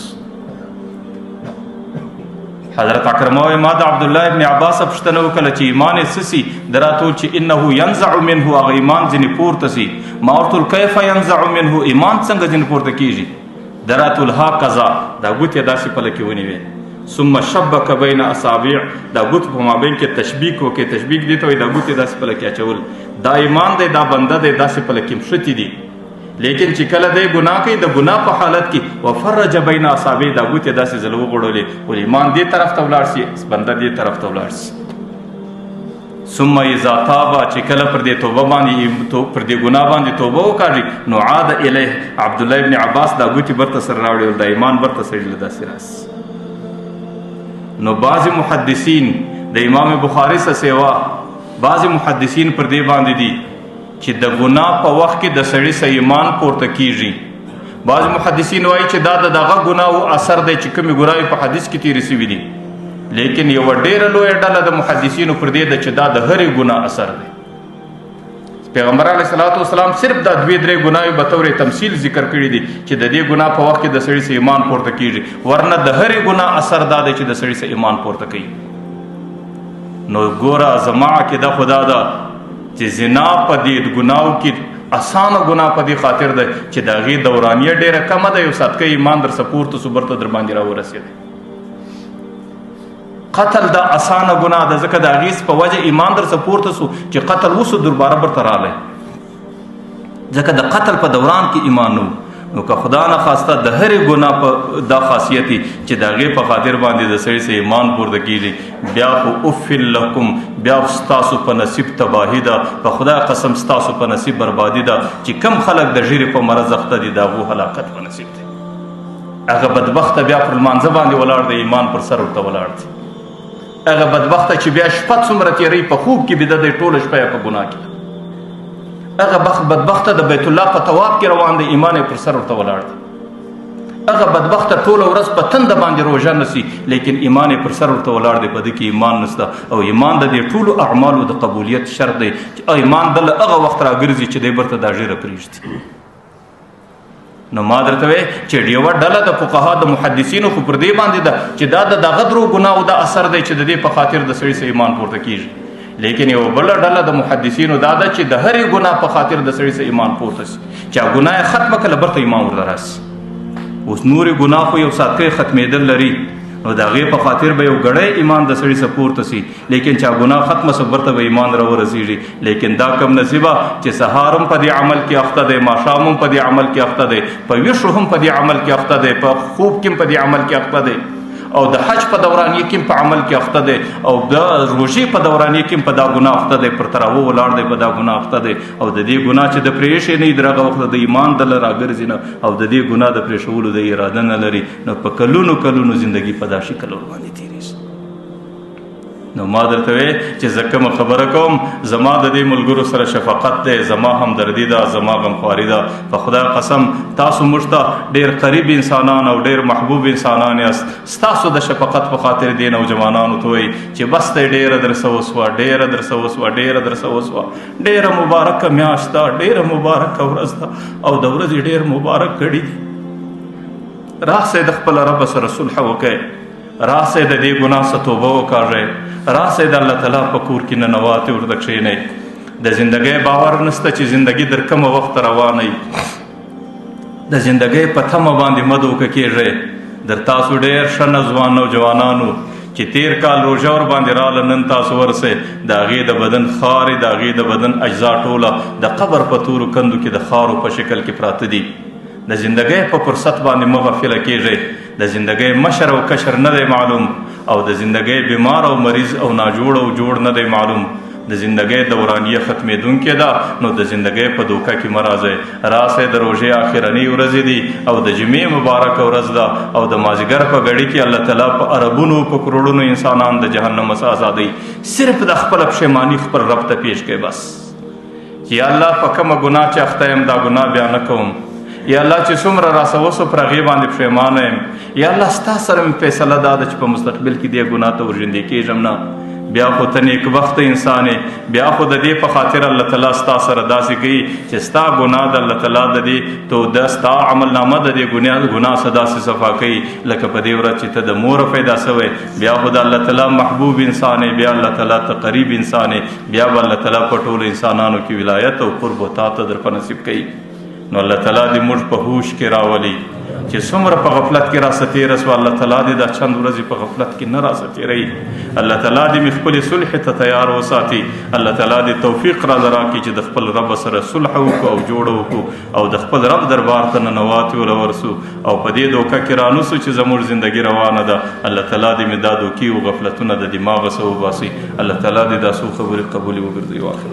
حضرت عکرمه وایي ما د عبدالله ابن عباس پوښتنه وکړه چې ایمان یې څه سي؟ ده راته وویل چې انه ینزع منه، هغه ایمان ځینې پورته سي. ما ورته وویل کیف ینزع منه، ایمان څنګه ځینې پورته کیږي؟ ده راته وویل هکذا، دا ګوتې داسې پله کې ونیوې ثم شبک بین اصابع، دا ګوتو په مابین کې تشبیک وکړي. تشبیک دې ته وایي دا ګوتې داسې پله کې اچول. دا ایمان دی، دا بنده دی، داسې پله کې مښتي دي. لیکن چې کله دی ګناه کوي د ګناه په حالت کې وفرج بین اصابع، دا ګوتې داسې زله وغوړولې ول ایمان دې طرف ته ولاړ شي، بنده دې طرف ته ولاړ شي. ثم اذا تاب، چې کله پر دې توبه باندې پر دې ګناه باندې توبه وکړي نو عاد الیه. عبدالله ابن عباس دا ګوتې برته سره راوړي، دا ایمان برته سړي له داسې راسي. نو بعضې محدثین د امام بخاري څخه سیوا بعضې محدثین پر دې باندې دي چې د ګناه په وخت کې د سړي څه ایمان پورته کیږي. بعض محدثین وایي چې دا د دغه ګناهو اثر دی چې کومې ګناهې په حدیث کې تېرې سوي دي، لیکن یوه ډېره لویه ډله د محدثینو پر دې ده چې دا د هرې ګناه اثر دی. پیغمبر علیه الصلاۃ والسلام صرف دا 2-3 ګناهې به طور تمثیل ذکر کړي دي چې د دې ګناه په وخت کې د سړي څه ایمان پورته کیږي، ورنه د هرې ګناه اثر دا دی چې د سړي څه ایمان پورته کوي. نو ګوره زما عقیده خدا ده چې زنا په دې ګناو کې اسانه ګناه په دې خاطر ده چې د هغې دورانیه ډېره کمه ده، یو صدقه ایمان در سپورته سو برته در باندې راورسېده. قتل دا اسانه ګناه ده، ځکه د هغې په وجه ایمان در سپورته سو چې قتل وسو دوباره برته رالی، ځکه د قتل په دوران کې ایمان نو. نو که خدا نه خواسته د هرې ګناه په دا خاصیت چې د هغې په خاطر باندې د سړي څه ایمان پورته کېږي، بیا خو افل لکم، بیا ستاسو په نصیب تباهي ده، په خدای قسم ستاسو په نصیب بربادي ده چې کم خلک د ژیرې په مرض اخته دي د هغو هلاکت په نصیب دی. هغه بدبخته بیا پر لمانځه باندې ولاړ دی، ایمان پر سر ورته ولاړ دی. هغه بدبخته چې بیا شپه څومره تېروي په خوب کې بیده دی، ټوله شپه یې په ګناه کې. هغه بدبخته د بیت الله په طواف کې روان دی، ایمان یې پر سر ورته ولاړ دی. هغه بدبخته ټوله ورځ په تنده باندې روژه نسی، لیکن ایمان یې پر سر ورته ولاړ دی، په ده کې ایمان نشته. او ایمان د دې ټولو اعمالو د قبولیت شرط دی چې ایمان دله هغه وخت راګرځي چې دی برته دا ژیره پرېږدي. نو ما درته وی چې یوه ډله د فقها د محدثینو خو پر دې باندې ده چې دا د دغه درو ګناهو د اثر دی چې د دې په خاطر د سړي سه ایمان پورته کیږي. لیکن یو بله ډله د محدثینو دا ده چې د هرې ګناه په خاطر د سړي سه ایمان پورته سي، چې ګناه یې ختمه کله برته ایمان ورته راسي. اوس نورې ګناه خو یو ساتکۍ ختمېدل لري، نو د هغې په خاطر به یو ګړی ایمان د سړي څه پورته سي، لیکن چې ګناه ختمه سه برته به ایمان راورسېږي. لیکن دا کم نصیبه چې سهار هم په دې عمل کې اخته دی، ماښام هم په دې عمل کې اخته دی، په ویښو هم په دې عمل کې اخته دی، په خوب کې هم په دې عمل کې اخته دی، او د حج په دورانیه کې په عمل کې اخته دی، او د روژې په دورانیه کې په دا ګناه اخته دی، پر تراوه ولاړ دی په دا ګناه اخته دی. او د دې ګناه چې د پرېښې نه وي د هغه وخت د ایمان دله راګرځي نه، او د دې ګناه د پرېښولو د اراده نه لري، نو په کلونو کلونو زندګي په دا شکل ورباندې تېرېږي. نو ما درته وی چې زه کومه خبره کوم، زما د دې ملګرو سره شفقت دی، زما همدردي ده، زما غمخواري ده. په خدای قسم تاسو موږ ته ډېر قریب انسانان او ډېر محبوب انسانان یاست. ستاسو د شفقت په خاطر دې نوجوانانو ته وایي چې بس دی، ډېره درسه وسوه، ډېره درسه وسوه، ډېره درسه وسوه، ډېره مبارکه میاشت ده، ډېره مبارکه ورځ ده، او د ورځې ډېر مبارک ګړي دي. راسئ د خپل رب سره صلح وکئ، راسئ د دې ګناه څخه توبه وکاږئ، راسئ د الله تعالی په کور کې ننواتې ورته کښېنئ. د زندګۍ باور نشته چې زندګي در کومه وخت روانه وي، د زندګۍ په تمه باندې مه دوکه کېږئ. در تاسو ډېر ښه نوجوانانو چې تیر کال روژه ور باندې راله، نن تاسو ورسئ، د هغې د بدن خارې، د هغې د بدن اجزا ټوله د قبر په تورو کندو کې د خارو په شکل کې پراته دي. د زندګۍ په فرصت باندې مه غفله کېږئ. د زندګۍ مشر او کشر نه دی معلوم، او د زندګۍ بیمار او مریض او ناجوړ او جوړ نه دی معلوم. د زندګۍ دورانیه ختمېدونکې ده، نو د زندګۍ په دوکه کې مه راځئ. راسئ، د روژې آخرنۍ ورځې دي، او د جمعې مبارکه ورځ ده، او د مازدیګر په ګړي کې الله تعالی په اربونو په کروړونو انسانان د جهنم څخه آزادوي. صرف د خپله پښیماني خپل رب ته پیش کړئ بس، چې یا الله په کومه ګناه چې اخته یم دا ګناه بیا نه کوم، یا الله چې څومره راسه وسو پر هغې باندې پښیمانه یم، یا الله ستا سره مې فیصله دا ده چې په مستقبل کې دې ګناه ته ورژوندې کېږم نه. بیا خو ته نیکبخته انسان یې، بیا خو د دې په خاطر الله تعالی ستا سره داسې کوي چې ستا ګناه د الله تعالی د دې تو د ستا عملنامه د دې ګناه څخه داسې صفا کوي لکه په دې ورځ چې ته د موره پیدا سوی. بیا خو د الله تعالی محبوب انسان یې، بیا الله تعالی ته قریب انسان یې، بیا به الله تعالی په ټولو انسانانو کې ولایت او قرب و تا ته در په نصیب کوي. نو الله تعالی دې موږ په هوش کې راولي چې څومره په غفلت کې راسه تېره سوه، الله تعالی دې دا چند ورځې په غفلت کې نه راسه تېروي. الله تعالی دې مې خپلې صلح ته تیار وساتي. الله تعالی دې توفیق راله راکړي چې د خپل رب سره صلح وکړو او جوړه وکړو، او د خپل رب دربار ته ننواتې ورورسو، او په دې دوکه کې رانوسو چې زموږ زندګي روانه ده. الله تعالی دې مې دا دوکې او غفلتونه د دماغه څخه وباسي. الله تعالی دې دا څو خبرې قبولې وګرځوي. واخر